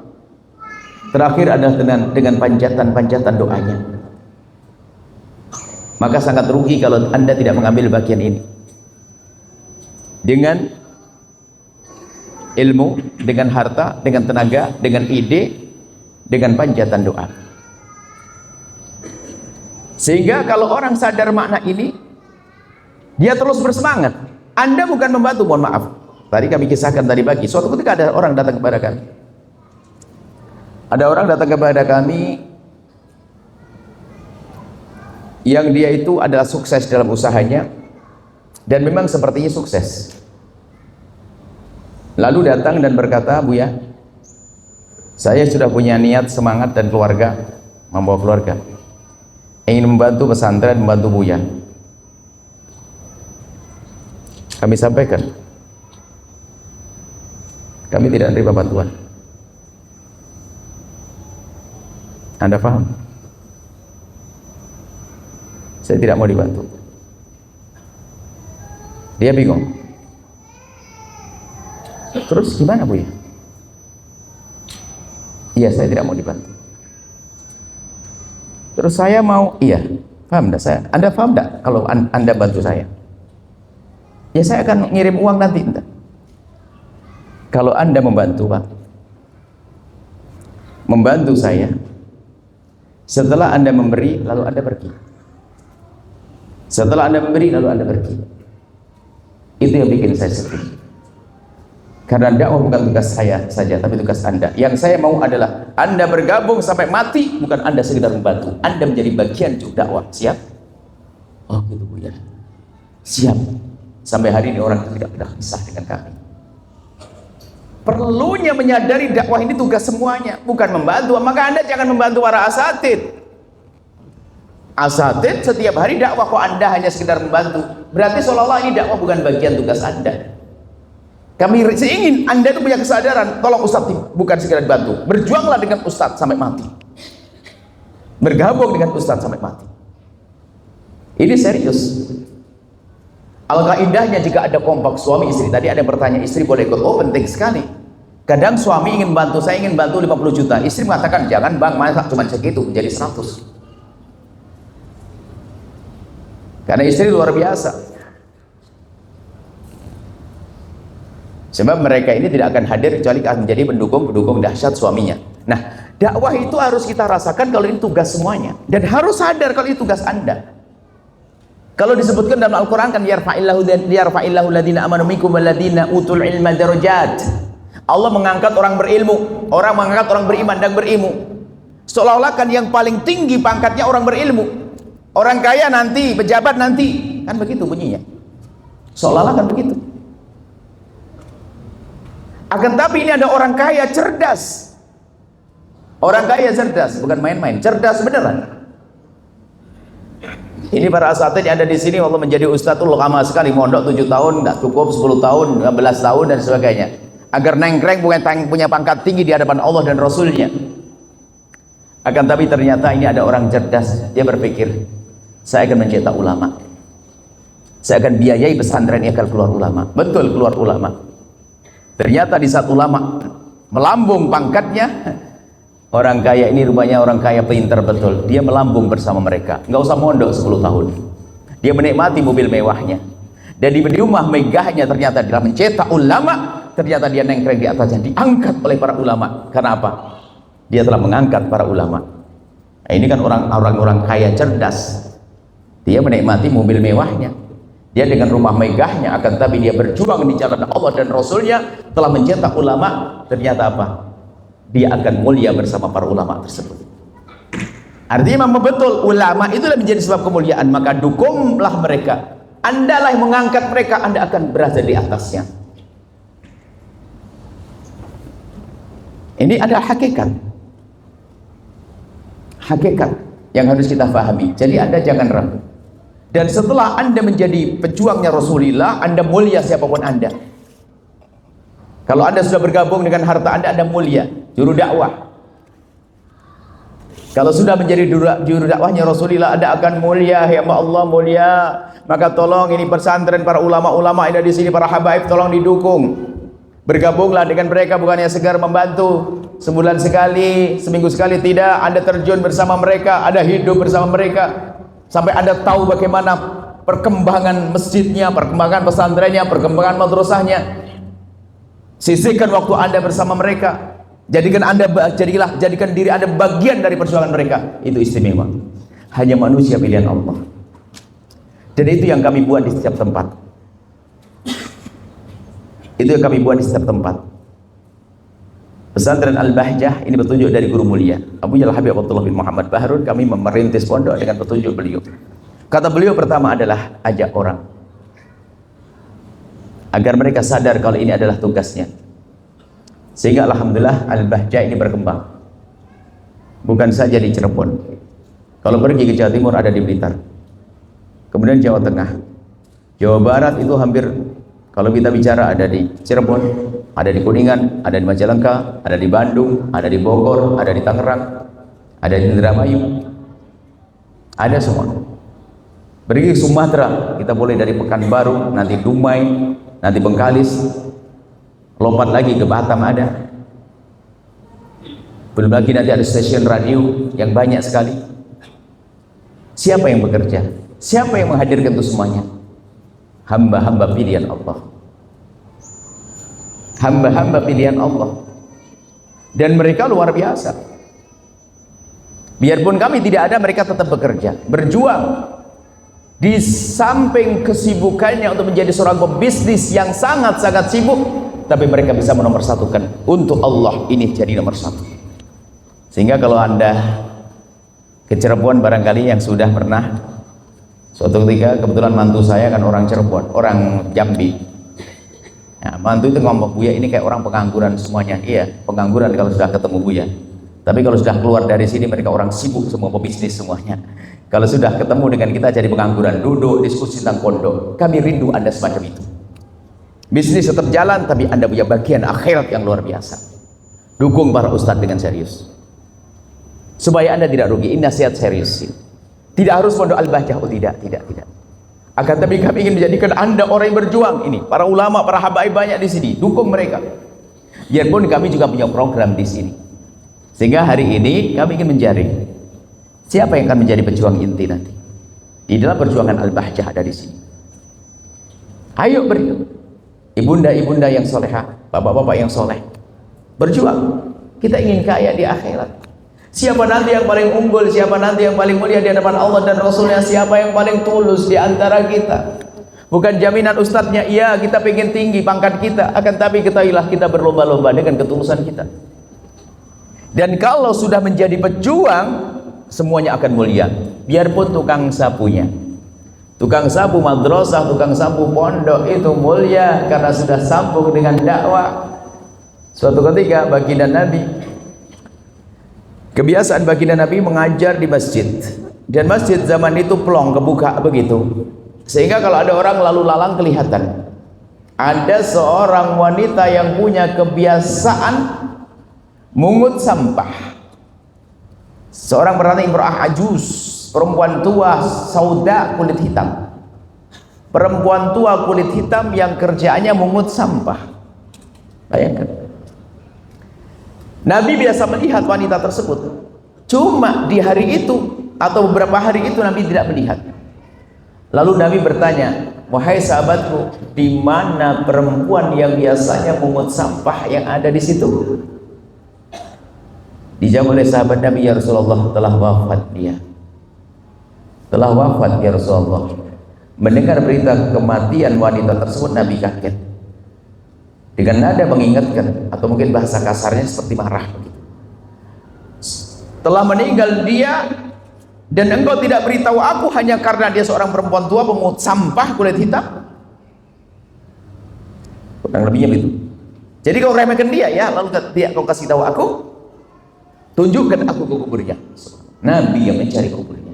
Terakhir adalah dengan panjatan-panjatan doanya. Maka sangat rugi kalau Anda tidak mengambil bagian ini. Dengan ilmu, dengan harta, dengan tenaga, dengan ide, dengan panjatan doa. Sehingga kalau orang sadar makna ini, dia terus bersemangat. Anda bukan membantu, mohon maaf. Tadi kami kisahkan tadi pagi, suatu ketika ada orang datang kepada kami. Ada orang datang kepada kami yang dia itu adalah sukses dalam usahanya, dan memang sepertinya sukses. Lalu datang dan berkata, Buya, saya sudah punya niat, semangat dan keluarga, membawa keluarga, ingin membantu pesantren, membantu Buya. Kami sampaikan, kami tidak menerima bantuan. Anda paham? Saya tidak mau dibantu. Dia bingung. Terus gimana, Buya? Iya, saya tidak mau dibantu. Terus saya mau, iya, paham enggak saya? Anda paham enggak kalau Anda bantu saya? Ya saya akan ngirim uang nanti, enggak. Kalau Anda membantu, Pak, membantu saya, setelah Anda memberi, lalu Anda pergi. Setelah Anda memberi, lalu Anda pergi. Itu yang bikin saya sedih. Karena dakwah bukan tugas saya saja, tapi tugas Anda. Yang saya mau adalah Anda bergabung sampai mati, bukan Anda sekedar membantu. Anda menjadi bagian juga dakwah. Siap? Oh gitu, Bu ya. Siap. Sampai hari ini orang itu tidak pernah pisah dengan kami. Perlunya menyadari dakwah ini tugas semuanya, bukan membantu. Maka Anda jangan membantu para asatid. Asatid setiap hari dakwah, kok Anda hanya sekedar membantu. Berarti seolah-olah ini dakwah bukan bagian tugas Anda. Kami ingin Anda itu punya kesadaran, tolong Ustadz bukan sekedar bantu, berjuanglah dengan Ustadz sampai mati, bergabung dengan Ustadz sampai mati. Ini serius. Alangkah indahnya jika ada kompak suami istri. Tadi ada yang bertanya, istri boleh ikut? Oh penting sekali. Kadang suami ingin bantu, saya ingin bantu 50 juta, istri mengatakan jangan bang, masa cuma segitu, menjadi 100. Karena istri luar biasa. Sebab mereka ini tidak akan hadir kecuali akan menjadi pendukung dahsyat suaminya. Nah, dakwah itu harus kita rasakan kalau ini tugas semuanya. Dan harus sadar kalau ini tugas Anda. Kalau disebutkan dalam Al-Quran kan yarfa'illahu ladina amanu minkum waladina utul ilma darajat. Allah mengangkat orang berilmu, orang mengangkat orang beriman dan berilmu. Seolah-olah kan yang paling tinggi pangkatnya orang berilmu. Orang kaya nanti, pejabat nanti. Kan begitu bunyinya. Seolah-olah kan begitu. Akan tapi ini ada orang kaya cerdas. Orang kaya cerdas, bukan main-main, cerdas beneran. Ini para asatid yang ada di sini, Allah menjadi ustadzul lama sekali, mondok 7 tahun, nggak cukup 10 tahun, 15 tahun dan sebagainya. Agar nengkreng punya pangkat tinggi di hadapan Allah dan Rasulnya. Akan tapi ternyata ini ada orang cerdas, dia berpikir, saya akan mencetak ulama. Saya akan biayai pesantren ini akan keluar ulama. Betul, keluar ulama. Ternyata di saat ulama melambung pangkatnya, orang kaya ini rupanya orang kaya pintar betul. Dia melambung bersama mereka. Nggak usah mondok 10 tahun. Dia menikmati mobil mewahnya. Dan di rumah megahnya ternyata dia mencetak ulama. Ternyata dia nengkreng di atasnya, diangkat oleh para ulama. Karena apa? Dia telah mengangkat para ulama. Nah, ini kan orang-orang kaya cerdas. Dia menikmati mobil mewahnya. Dia dengan rumah megahnya, akan tapi dia berjuang di jalan Allah dan Rasulnya, telah mencetak ulama. Ternyata apa? Dia akan mulia bersama para ulama tersebut. Artinya memang betul, ulama itulah menjadi sebab kemuliaan. Maka dukunglah mereka. Anda lah yang mengangkat mereka, Anda akan berada di atasnya. Ini adalah hakikat. Hakikat yang harus kita pahami. Jadi Anda jangan ragu. Dan setelah Anda menjadi pejuangnya Rasulullah, Anda mulia siapapun Anda. Kalau Anda sudah bergabung dengan harta Anda mulia, juru dakwah. Kalau sudah menjadi juru dakwahnya Rasulullah, Anda akan mulia, ya Allah mulia. Maka tolong ini pesantren para ulama-ulama yang ada di sini, para habaib, tolong didukung. Bergabunglah dengan mereka, bukannya segar membantu sebulan sekali, seminggu sekali, tidak. Anda terjun bersama mereka, Anda hidup bersama mereka. Sampai Anda tahu bagaimana perkembangan masjidnya, perkembangan pesantrennya, perkembangan madrasahnya. Sisihkan waktu Anda bersama mereka. Jadikan diri Anda bagian dari perjuangan mereka. Itu istimewa. Hanya manusia pilihan Allah. Dan itu yang kami buat di setiap tempat. Itu yang kami buat di setiap tempat. Pesantren Al-Bahjah ini petunjuk dari guru mulia Abu Jalal Habib Abdullah bin Muhammad Bahrun. Kami merintis pondok dengan petunjuk beliau. Kata beliau pertama adalah ajak orang agar mereka sadar kalau ini adalah tugasnya. Sehingga alhamdulillah Al-Bahjah ini berkembang. Bukan saja di Cirebon. Kalau pergi ke Jawa Timur ada di Blitar. Kemudian Jawa Tengah. Jawa Barat itu hampir, kalau kita bicara, ada di Cirebon, ada di Kuningan, ada di Majalengka, ada di Bandung, ada di Bogor, ada di Tangerang, ada di Indramayu, ada semua. Pergi ke Sumatera, kita boleh dari Pekanbaru, nanti Dumai, nanti Bengkalis, lompat lagi ke Batam ada. Belum lagi nanti ada stasiun radio yang banyak sekali. Siapa yang bekerja? Siapa yang menghadirkan itu semuanya? Hamba-hamba pilihan Allah. Hamba-hamba pilihan Allah. Dan mereka luar biasa. Biarpun kami tidak ada, mereka tetap bekerja, berjuang. Di samping kesibukannya untuk menjadi seorang pebisnis yang sangat-sangat sibuk, tapi mereka bisa menomorsatukan untuk Allah ini jadi nomor satu. Sehingga kalau Anda ke Cirebon, barangkali yang sudah pernah, suatu ketika kebetulan mantu saya kan orang Cirebon, orang Jambi. Nah, mantu itu ngomong, Buya ini kayak orang pengangguran semuanya. Iya, pengangguran kalau sudah ketemu Buya. Tapi kalau sudah keluar dari sini mereka orang sibuk semua, pebisnis semuanya. Kalau sudah ketemu dengan kita jadi pengangguran, duduk diskusi tentang pondok. Kami rindu Anda semacam itu. Bisnis tetap jalan, tapi Anda punya bagian akhirat yang luar biasa. Dukung para ustadz dengan serius. Supaya Anda tidak rugi. Ini nasihat serius. Tidak harus pondok Al-Bahjah, oh tidak. Akan tapi kami ingin menjadikan Anda orang yang berjuang. Ini para ulama, para habaib banyak di sini. Dukung mereka. Biarpun kami juga punya program di sini. Sehingga hari ini kami ingin menjaring siapa yang akan menjadi pejuang inti nanti. Di dalam perjuangan Al-Bahjah ada di sini. Ayo ibunda-ibunda yang solehah, bapak-bapak yang soleh, berjuang. Kita ingin kaya di akhirat. Siapa nanti yang paling unggul, siapa nanti yang paling mulia di hadapan Allah dan Rasulnya, siapa yang paling tulus di antara kita. Bukan jaminan ustadznya, iya kita pengen tinggi pangkat kita, akan tapi ketahuilah kita berlomba-lomba dengan ketulusan kita. Dan kalau sudah menjadi pejuang, semuanya akan mulia. Biarpun tukang sapunya, tukang sapu madrasah, tukang sapu pondok itu mulia karena sudah sambung dengan dakwah. Suatu ketika baginda Nabi, kebiasaan baginda Nabi mengajar di masjid, dan masjid zaman itu plong, kebuka begitu, sehingga kalau ada orang lalu lalang kelihatan. Ada seorang wanita yang punya kebiasaan mungut sampah. Seorang bernama Imra'ah Ajuz, perempuan tua sauda kulit hitam. Perempuan tua kulit hitam yang kerjaannya mungut sampah. Bayangkan. Nabi biasa melihat wanita tersebut. Cuma di hari itu atau beberapa hari itu Nabi tidak melihat. Lalu Nabi bertanya, wahai sahabatku, di mana perempuan yang biasanya mungut sampah yang ada di situ? Dijawab oleh sahabat Nabi, ya Rasulullah, telah wafat dia. Telah wafat ya Rasulullah. Mendengar berita kematian wanita tersebut, Nabi kaget. Dengan nada mengingatkan, atau mungkin bahasa kasarnya seperti marah begitu. Telah meninggal dia, dan engkau tidak beritahu aku hanya karena dia seorang perempuan tua pemungut sampah kulit hitam. Kurang lebihnya begitu. Jadi kau remehkan dia ya, lalu tidak kau kasih tahu aku, tunjukkan aku ke kuburnya. Nabi yang mencari kuburnya.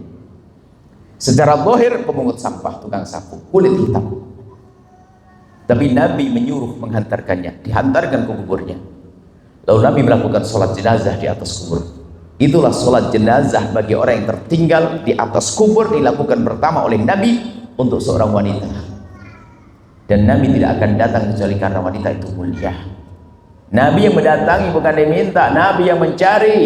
Secara zahir pemungut sampah, tukang sapu kulit hitam. Tapi Nabi menyuruh menghantarkannya, dihantarkan ke kuburnya. Lalu Nabi melakukan sholat jenazah di atas kubur. Itulah sholat jenazah bagi orang yang tertinggal di atas kubur, dilakukan pertama oleh Nabi untuk seorang wanita. Dan Nabi tidak akan datang kecuali karena wanita itu mulia. Nabi yang mendatangi bukan diminta, Nabi yang mencari.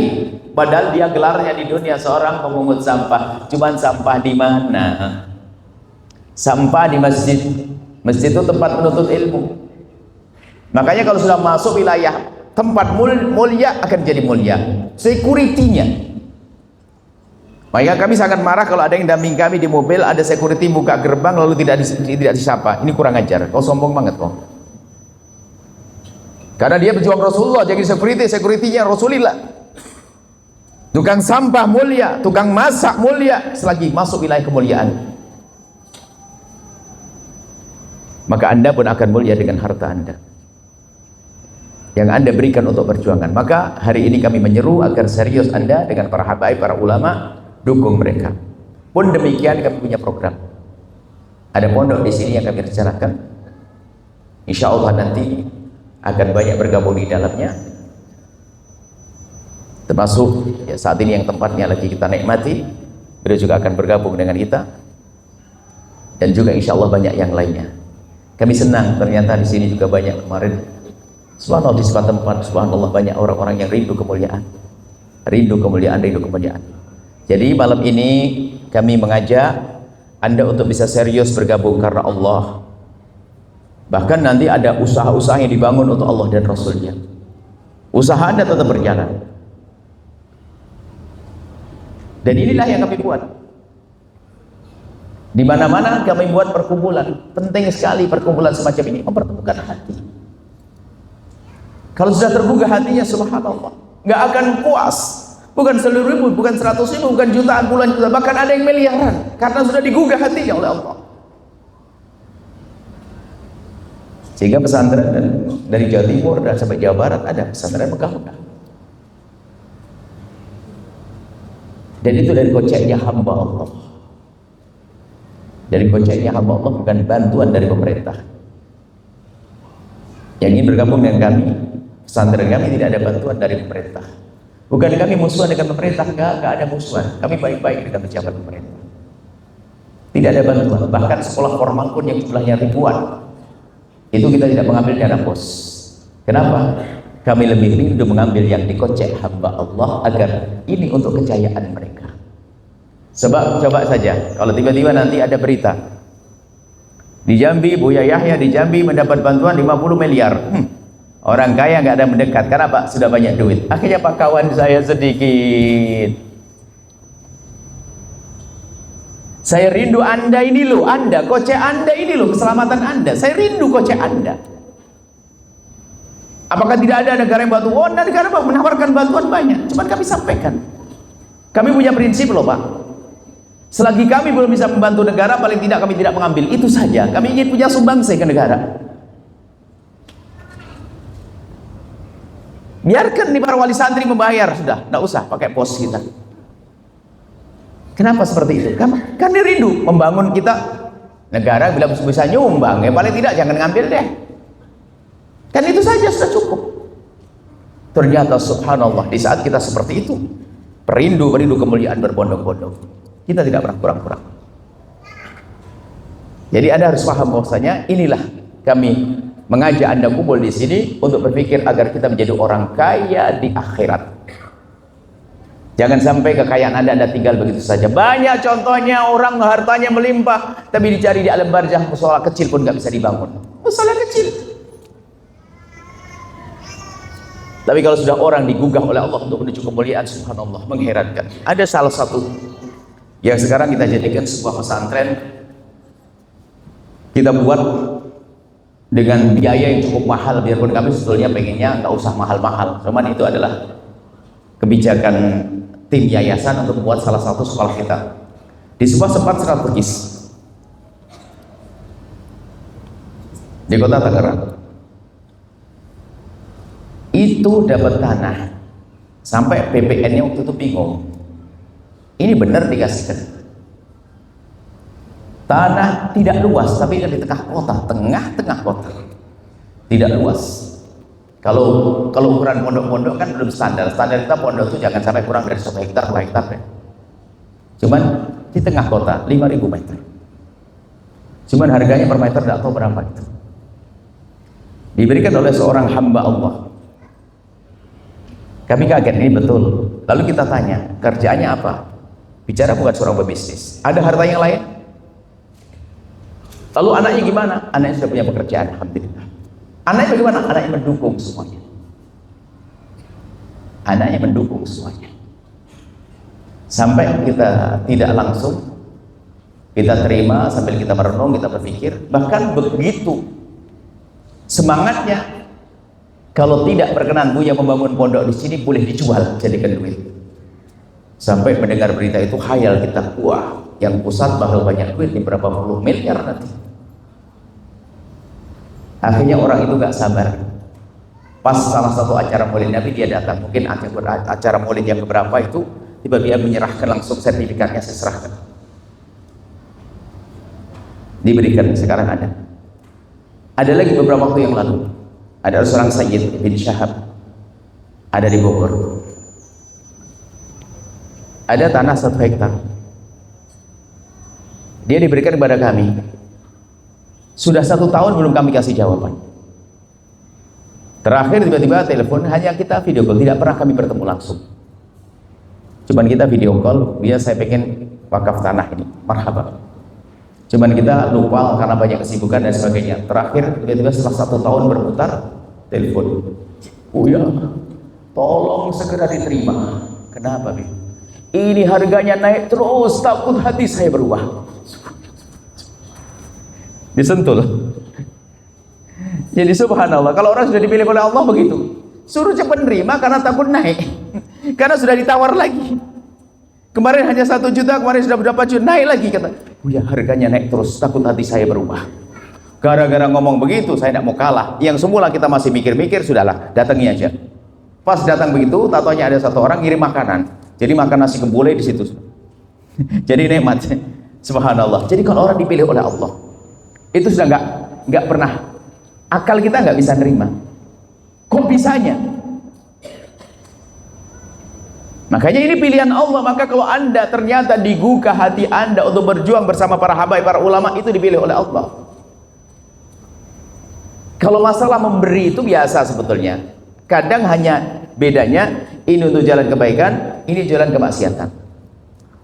Padahal dia gelarnya di dunia seorang pemungut sampah. Cuman sampah di mana? Sampah di masjid. Masjid itu tempat menuntut ilmu. Makanya kalau sudah masuk wilayah tempat mulia akan jadi mulia. Security-nya. Maka kami sangat marah kalau ada yang damping kami di mobil, ada security buka gerbang lalu tidak disapa. Ini kurang ajar. Kau sombong banget kau. Karena dia berjuang Rasulullah, jadi security-nya Rasulullah. Tukang sampah mulia, tukang masak mulia, selagi masuk wilayah kemuliaan. Maka Anda pun akan mulia dengan harta Anda. yang Anda berikan untuk perjuangan. Maka hari ini kami menyeru agar serius Anda dengan para habaib, para ulama, dukung mereka. Pun demikian kami punya program. Ada pondok di sini yang kami rencanakan. Insya Allah nanti akan banyak bergabung di dalamnya. Termasuk ya, saat ini yang tempatnya lagi kita nikmati, beliau juga akan bergabung dengan kita. Dan juga insya Allah banyak yang lainnya. Kami senang ternyata di sini juga banyak kemarin. Subhanallah, di sebuah tempat, subhanallah, banyak orang-orang yang rindu kemuliaan. Rindu kemuliaan, rindu kemuliaan. Jadi malam ini kami mengajak Anda untuk bisa serius bergabung karena Allah. Bahkan nanti ada usaha-usaha yang dibangun untuk Allah dan Rasulnya. Usaha Anda tetap berjalan. Dan inilah yang kami buat. Di mana-mana kami buat perkumpulan. Penting sekali perkumpulan semacam ini, mempertemukan hati. Kalau sudah tergugah hatinya, subhanallah, nggak akan puas. Bukan 10.000, bukan 100.000, bukan jutaan, puluhan juta, bahkan ada yang miliaran, karena sudah digugah hatinya oleh Allah. Sehingga pesantren dari Jawa Timur dan sampai Jawa Barat ada pesantren megah-megah. Dan itu dari koceknya hamba Allah. Dari koceknya hamba Allah, bukan bantuan dari pemerintah. Yang ingin bergabung dengan kami, pesantren kami tidak ada bantuan dari pemerintah. Bukan kami musuhan dengan pemerintah, enggak ada musuhan. Kami baik-baik dengan pejabat pemerintah. Tidak ada bantuan. Bahkan sekolah formal pun yang jumlahnya ribuan, itu kita tidak mengambil dana pos. Kenapa? Kami lebih rindu mengambil yang dikocek hamba Allah agar ini untuk kejayaan mereka. Sebab coba saja, kalau tiba-tiba nanti ada berita di Jambi, Buya Yahya di Jambi mendapat bantuan 50 miliar. Orang kaya nggak ada mendekat, karena Pak sudah banyak duit. Akhirnya Pak, kawan saya sedikit. Saya rindu Anda ini loh, Anda, kocek Anda ini loh, keselamatan Anda. Saya rindu kocek Anda. Apakah tidak ada negara yang bantu? Oh, negara menawarkan bantuan banyak. Cuma kami sampaikan. Kami punya prinsip loh Pak. Selagi kami belum bisa membantu negara, paling tidak kami tidak mengambil. Itu saja. Kami ingin punya sumbangsih ke negara. Biarkan nih para wali santri membayar, sudah, tidak usah pakai pos kita. Kenapa seperti itu? Kami rindu membangun kita. Negara bila bisa nyumbang, ya paling tidak jangan ngambil deh. Kan itu saja sudah cukup. Ternyata subhanallah, di saat kita seperti itu, perindu kemuliaan berbondong-bondong, kita tidak pernah kurang-kurang. Jadi Anda harus paham bahwasanya inilah kami mengajak Anda kumpul di sini untuk berpikir agar kita menjadi orang kaya di akhirat. Jangan sampai kekayaan Anda tinggal begitu saja. Banyak contohnya orang hartanya melimpah, tapi dicari di alam barzah musola kecil pun nggak bisa dibangun. Musola kecil. Tapi kalau sudah orang digugah oleh Allah untuk menuju kemuliaan, subhanallah, mengherankan. Ada salah satu yang sekarang kita jadikan sebuah pesantren, kita buat dengan biaya yang cukup mahal, biarpun kami sebetulnya pengennya nggak usah mahal-mahal. Cuman itu adalah kebijakan tim yayasan untuk membuat salah satu sekolah kita di sebuah tempat strategis di kota Tangerang. Itu dapat tanah sampai PPN-nya waktu itu bingung. Ini benar dikasihkan tanah tidak luas, tapi di tengah kota, tengah-tengah kota, tidak luas. Kalau ukuran pondok-pondok kan belum standar kita pondok itu jangan sampai kurang dari 1 hektar, 2 hektar ya. Cuman di tengah kota 5.000 meter. Cuman harganya per meter tidak tahu berapa itu. Diberikan oleh seorang hamba Allah. Kami kaget, ini betul. Lalu kita tanya, kerjaannya apa? Bicara bukan seorang pebisnis. Ada harta yang lain? Lalu anaknya gimana? Anaknya sudah punya pekerjaan, alhamdulillah. Anaknya bagaimana? Anaknya mendukung semuanya. Anaknya mendukung semuanya. Sampai kita tidak langsung kita terima, sambil kita merenung, kita berpikir, bahkan begitu semangatnya. Kalau tidak berkenan Buya membangun pondok di sini, boleh dijual jadikan duit. Sampai mendengar berita itu khayal kita, wah, yang pusat bakal banyak duit, berapa puluh miliar nanti. Akhirnya orang itu gak sabar. Pas salah satu acara maulid Nabi dia datang, mungkin acara maulid yang keberapa itu, tiba dia menyerahkan langsung sertifikatnya, saya serahkan. Diberikan, sekarang ada. Ada lagi beberapa waktu yang lalu, ada seorang Sayyid bin Syahab, ada di Bogor. Ada tanah 1 hektar. Dia diberikan kepada kami. Sudah 1 tahun belum kami kasih jawaban. Terakhir tiba-tiba telepon, hanya kita video call, tidak pernah kami bertemu langsung. Cuman kita video call, dia saya pengen wakaf tanah ini, marhaba. Cuman kita lupa karena banyak kesibukan dan sebagainya. Terakhir tiba-tiba setelah 1 tahun berputar, telepon. Oh ya, tolong segera diterima. Kenapa, Bi? Ini harganya naik terus, takut hati saya berubah. Disentul. Jadi subhanallah, kalau orang sudah dipilih oleh Allah begitu, suruh cepat nerima karena takut naik. Karena sudah ditawar lagi. Kemarin hanya 1 juta, kemarin sudah berapa juta, naik lagi kata. Oh ya, harganya naik terus, takut hati saya berubah. Gara-gara ngomong begitu, saya tidak mau kalah. Yang semula kita masih mikir-mikir, sudahlah, datangi aja. Pas datang begitu, tatonya ada 1 orang ngirim makanan. Jadi makan nasi kembule di situ. Jadi nikmat. Subhanallah. Jadi kalau orang dipilih oleh Allah, itu sudah nggak pernah, akal kita nggak bisa nerima. Kok bisanya? Makanya ini pilihan Allah. Maka kalau Anda ternyata digugah hati Anda untuk berjuang bersama para habaib, para ulama, itu dipilih oleh Allah. Kalau masalah memberi itu biasa sebetulnya. Kadang hanya bedanya, ini untuk jalan kebaikan, ini jalan kemaksiatan.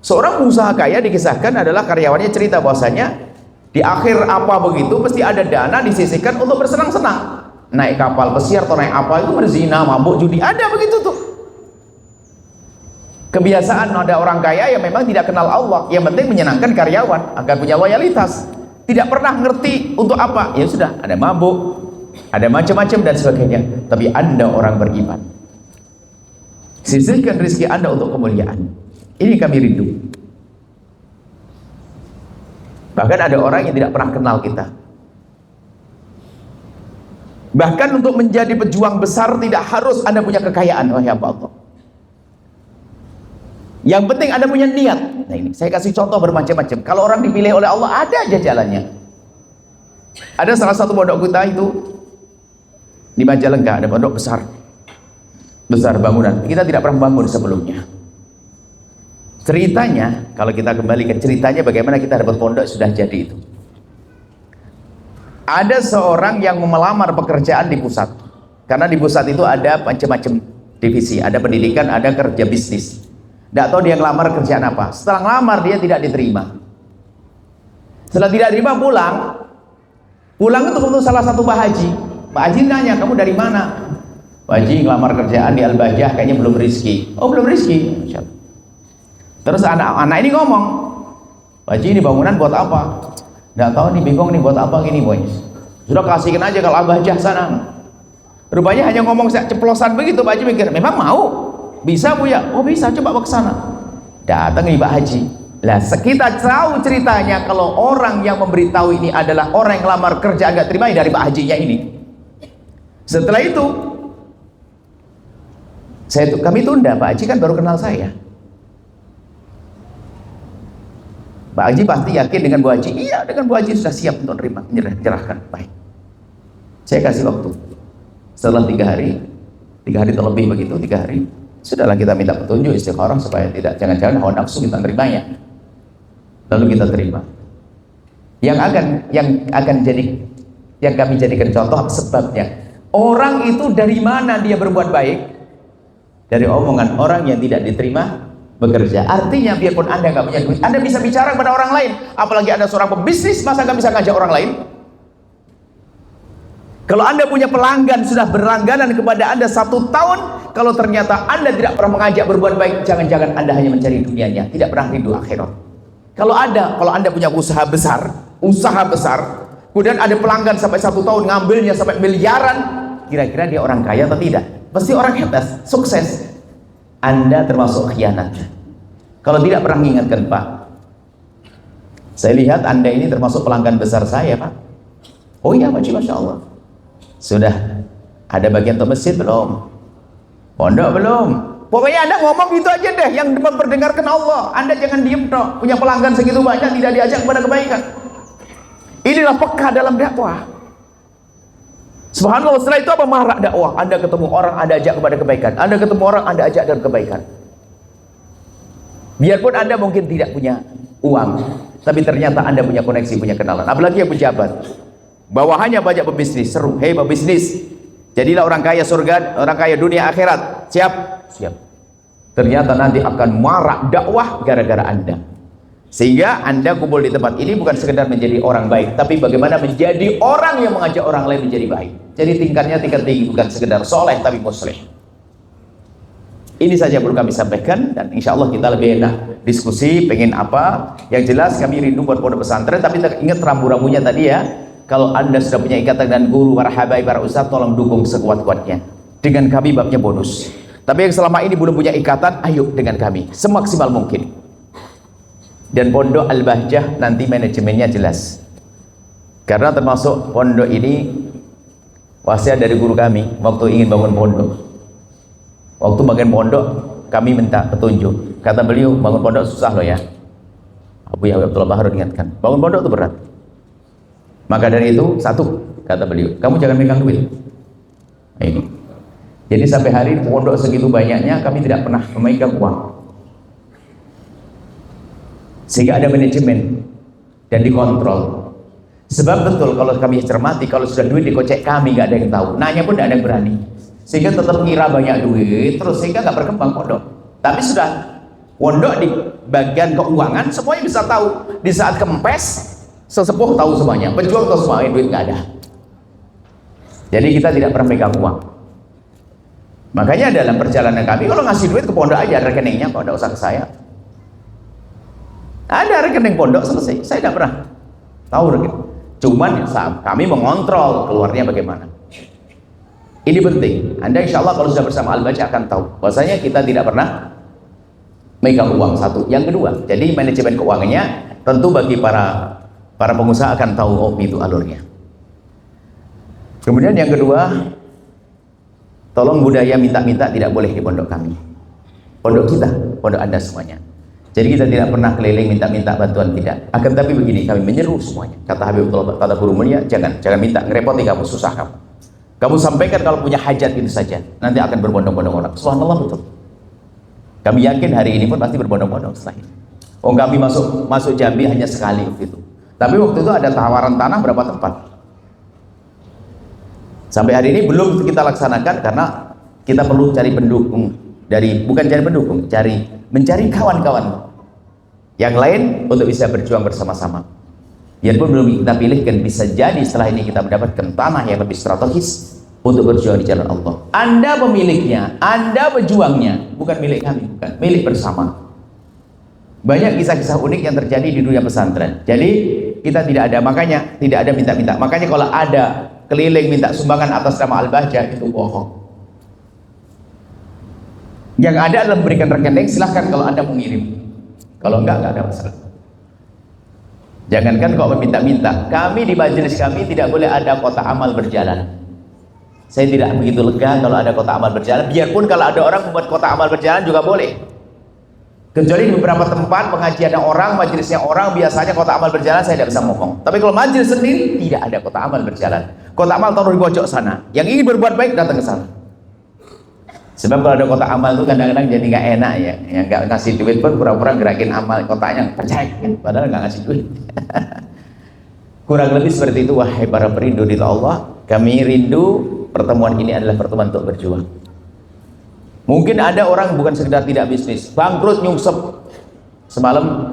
Seorang pengusaha kaya dikisahkan adalah karyawannya cerita bahwasanya di akhir apa begitu pasti ada dana disisihkan untuk bersenang-senang. Naik kapal pesiar atau naik apa itu berzina, mabuk, judi, ada begitu tuh. Kebiasaan ada orang kaya yang memang tidak kenal Allah, yang penting menyenangkan karyawan agar punya loyalitas. Tidak pernah ngerti untuk apa. Ya sudah, ada mabuk, ada macam-macam dan sebagainya. Tapi Anda orang beriman, sisihkan rezeki Anda untuk kemuliaan. Ini kami rindu. Bahkan ada orang yang tidak pernah kenal kita. Bahkan untuk menjadi pejuang besar tidak harus Anda punya kekayaan, wahai hamba Allah. Yang penting Anda punya niat. Nah ini, saya kasih contoh bermacam-macam. Kalau orang dipilih oleh Allah, ada aja jalannya. Ada salah satu pondok kita itu di Majalengka, ada pondok besar bangunan. Kita tidak pernah bangun sebelumnya. Ceritanya, kalau kita kembali ke ceritanya bagaimana kita dapat pondok sudah jadi itu. Ada seorang yang melamar pekerjaan di pusat. Karena di pusat itu ada macam-macam divisi, ada pendidikan, ada kerja bisnis. Tidak tahu dia ngelamar kerjaan apa. Setelah ngelamar dia tidak diterima. Setelah tidak diterima pulang itu ketemu salah satu Pak Haji. Pak Haji nanya, kamu dari mana? Pak Haji ngelamar kerjaan di Al-Bajah, kayaknya belum rezeki. Oh belum rezeki. Terus anak ini ngomong, Pak Haji ini bangunan buat apa? Nggak tahu nih, bingung nih buat apa gini boy. Sudah kasihkan aja kalau Al-Bajah sana. Rupanya hanya ngomong ceplosan begitu. Pak Haji mikir, memang mau? Bisa Bu ya? Oh bisa, coba bawa ke sana. Datang nih Pak Haji. Lah kita tahu ceritanya kalau orang yang memberitahu ini adalah orang yang lamar kerja agak terima dari Pak Hajinya ini. Setelah itu kami tunda. Pak Haji kan baru kenal saya. Pak Haji pasti yakin dengan Bu Haji. Iya, dengan Bu Haji sudah siap untuk terima, menyerahkan. Baik. Saya kasih waktu. Setelah 3 hari terlebih begitu, 3 hari. Sudahlah kita minta petunjuk istikharah supaya jangan-jangan hawa nafsu kita terimanya. Lalu kita terima. Yang kami jadikan contoh sebabnya. Orang itu dari mana dia berbuat baik? Dari omongan orang yang tidak diterima bekerja. Artinya biarpun Anda nggak punya duit, Anda bisa bicara kepada orang lain. Apalagi Anda seorang pebisnis, masa nggak bisa ngajak orang lain? Kalau Anda punya pelanggan, sudah berlangganan kepada Anda 1 tahun, kalau ternyata Anda tidak pernah mengajak berbuat baik, jangan-jangan Anda hanya mencari dunianya, tidak pernah rindu akhirat. Kalau Anda punya usaha besar, kemudian ada pelanggan sampai 1 tahun ngambilnya sampai miliaran, kira-kira dia orang kaya atau tidak? Pasti orang hebat, sukses. Anda termasuk khianat. Kalau tidak pernah mengingatkan, Pak, saya lihat Anda ini termasuk pelanggan besar saya, Pak. Oh iya Pak, Masya Allah. Sudah, Ada bagian untuk masjid belum? Pondok belum? Pokoknya Anda ngomong gitu aja deh, yang memperdengarkan Allah. Anda jangan diem toh. Punya pelanggan segitu banyak tidak diajak kepada kebaikan. Inilah peka dalam dakwah. Subhanallah, setelah itu apa marak dakwah? Anda ketemu orang, Anda ajak kepada kebaikan. Anda ketemu orang, Anda ajak dalam kebaikan. Biarpun Anda mungkin tidak punya uang, tapi ternyata Anda punya koneksi, punya kenalan. Apalagi yang pejabat, bawahannya banyak pebisnis, seru, hei pebisnis, jadilah orang kaya surga, orang kaya dunia akhirat. Siap? Siap. Ternyata nanti akan marak dakwah gara-gara Anda. Sehingga Anda kumpul di tempat ini bukan sekedar menjadi orang baik, tapi bagaimana menjadi orang yang mengajak orang lain menjadi baik. Jadi tingkatnya tingkat tinggi, bukan sekedar soleh tapi muslih. Ini saja perlu kami sampaikan, dan insya Allah kita lebih enak diskusi, pengen apa. Yang jelas kami rindu buat pondok pesantren, tapi ingat rambu-rambunya tadi ya. Kalau Anda sudah punya ikatan dengan guru, para habaib, para ustadz, tolong dukung sekuat-kuatnya. Dengan kami babnya bonus. Tapi yang selama ini belum punya ikatan, ayo dengan kami semaksimal mungkin. Dan pondok Al-Bahjah nanti manajemennya jelas, karena termasuk pondok ini wasiat dari guru kami waktu ingin bangun pondok. Waktu bangun pondok kami minta petunjuk, kata beliau, bangun pondok susah loh ya. Abu Yahya Abdullah Bahar ingatkan, bangun pondok itu berat. Maka dari itu, satu, kata beliau, kamu jangan megang duit. Nah, ini jadi sampai hari pondok segitu banyaknya kami tidak pernah memegang uang, sehingga ada manajemen dan dikontrol. Sebab betul kalau kami cermati, kalau sudah duit dikocek kami, nggak ada yang tahu, nanya pun nggak ada yang berani, sehingga tetap ngira banyak duit terus, sehingga nggak berkembang pondok. Tapi sudah pondok di bagian keuangan semuanya bisa tahu. Di saat kempes, sesepuh tahu semuanya, pejuang tahu semuanya, duit nggak ada. Jadi kita tidak pernah pegang uang. Makanya dalam perjalanan kami, kalau ngasih duit ke pondok aja rekeningnya, kok nggak usah ke saya. Ada rekening pondok selesai, saya tidak pernah tahu rekening. Cuman kami mengontrol keluarnya bagaimana. Ini penting. Anda insya Allah kalau sudah bersama Al-Bahjah akan tahu bahwasanya kita tidak pernah megang uang, satu. Yang kedua, jadi manajemen keuangannya tentu bagi para pengusaha akan tahu, oh itu alurnya. Kemudian yang kedua, tolong budaya minta-minta tidak boleh di pondok kami. Pondok kita, pondok Anda semuanya. Jadi kita tidak pernah keliling minta-minta bantuan, tidak. Akan tapi begini, kami menyeru semuanya. Kata Habibullah, kata guru mulia, jangan minta, ngerepoti kamu, susah kamu. Kamu sampaikan kalau punya hajat itu saja, nanti akan berbondong-bondong orang. Subhanallah, betul. Kami yakin hari ini pun pasti berbondong-bondong setelah ini. Oh, kami masuk Jambi hanya sekali waktu itu. Tapi waktu itu ada tawaran tanah berapa tempat. Sampai hari ini belum kita laksanakan karena kita perlu cari pendukung bukan cari pendukung, mencari kawan-kawan yang lain untuk bisa berjuang bersama-sama. Biarpun belum kita pilihkan, bisa jadi setelah ini kita mendapatkan tanah yang lebih strategis untuk berjuang di jalan Allah. Anda pemiliknya, Anda pejuangnya, bukan milik kami, bukan milik bersama. Banyak kisah-kisah unik yang terjadi di dunia pesantren. Jadi kita tidak ada, makanya tidak ada minta-minta. Makanya kalau ada keliling minta sumbangan atas nama Al-Bahjah, itu bohong. Yang ada adalah memberikan rekening, silahkan kalau Anda mau ngirim. Kalau enggak ada masalah. Jangankan kok meminta-minta, kami di majelis kami tidak boleh ada kotak amal berjalan. Saya tidak begitu lega kalau ada kotak amal berjalan, biarpun kalau ada orang membuat kotak amal berjalan juga boleh. Kecuali di beberapa tempat pengajiannya orang, majelisnya orang, biasanya kotak amal berjalan saya tidak bisa ngomong. Tapi kalau majelis sendiri tidak ada kotak amal berjalan. Kotak amal taruh di pojok sana. Yang ingin berbuat baik datang ke sana. Sebab kalau ada kotak amal itu kadang-kadang jadi nggak enak ya. Yang nggak ngasih duit pun pura-pura gerakin amal kotaknya, percaya, padahal nggak ngasih duit. Kurang lebih seperti itu, wahai para perindu di Allah. Kami rindu pertemuan ini adalah pertemuan untuk berjuang. Mungkin ada orang bukan sekedar tidak bisnis, bangkrut nyungsep.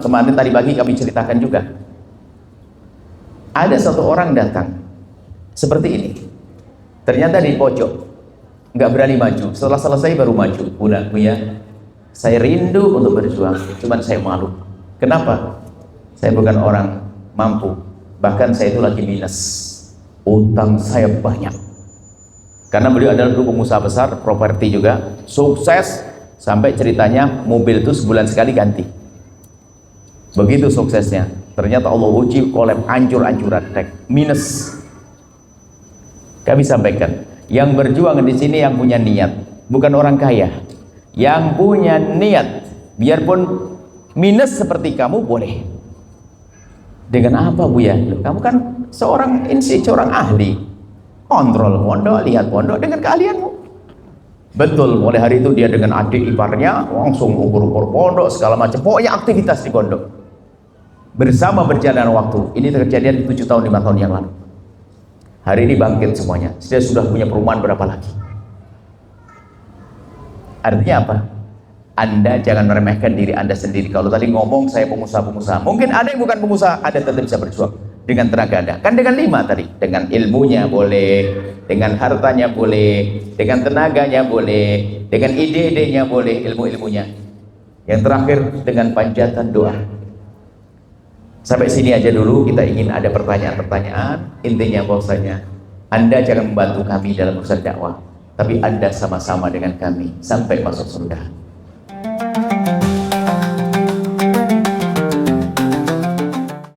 Kemarin tadi pagi kami ceritakan juga. Ada satu orang datang seperti ini. Ternyata di pojok, nggak berani maju. Setelah selesai baru maju. Udah, ya, saya rindu untuk berjuang, cuman saya malu. Kenapa? Saya bukan orang mampu. Bahkan saya itu lagi minus. Utang saya banyak. Karena beliau adalah dulu pengusaha besar, properti juga, sukses sampai ceritanya mobil itu sebulan sekali ganti. Begitu suksesnya. Ternyata Allah uji, kolab, hancur-hancuran, minus. Kami sampaikan, Yang berjuang di sini yang punya niat, bukan orang kaya. Yang punya niat, biarpun minus seperti kamu boleh. Dengan apa Buya? Kamu kan seorang seorang ahli, kontrol pondok, lihat pondok dengan keahlianmu. Betul, mulai hari itu dia dengan adik iparnya langsung ukur-ukur pondok segala macam, pokoknya aktivitas di pondok. Bersama berjalan waktu, ini terjadi 7 tahun 5 tahun yang lalu. Hari ini bangkit semuanya. Dia sudah punya perumahan berapa lagi? Artinya apa? Anda jangan meremehkan diri Anda sendiri. Kalau tadi ngomong saya pengusaha-pengusaha, mungkin ada yang bukan pengusaha, Anda tetap bisa berjuang dengan tenaga Anda. Kan dengan 5 tadi, dengan ilmunya boleh, dengan hartanya boleh, dengan tenaganya boleh, dengan ide-idenya boleh, ilmu-ilmunya. Yang terakhir dengan panjatan doa. Sampai sini aja dulu, kita ingin ada pertanyaan-pertanyaan. Intinya bahwasanya Anda jangan membantu kami dalam urusan dakwah, tapi Anda sama-sama dengan kami sampai masuk surga.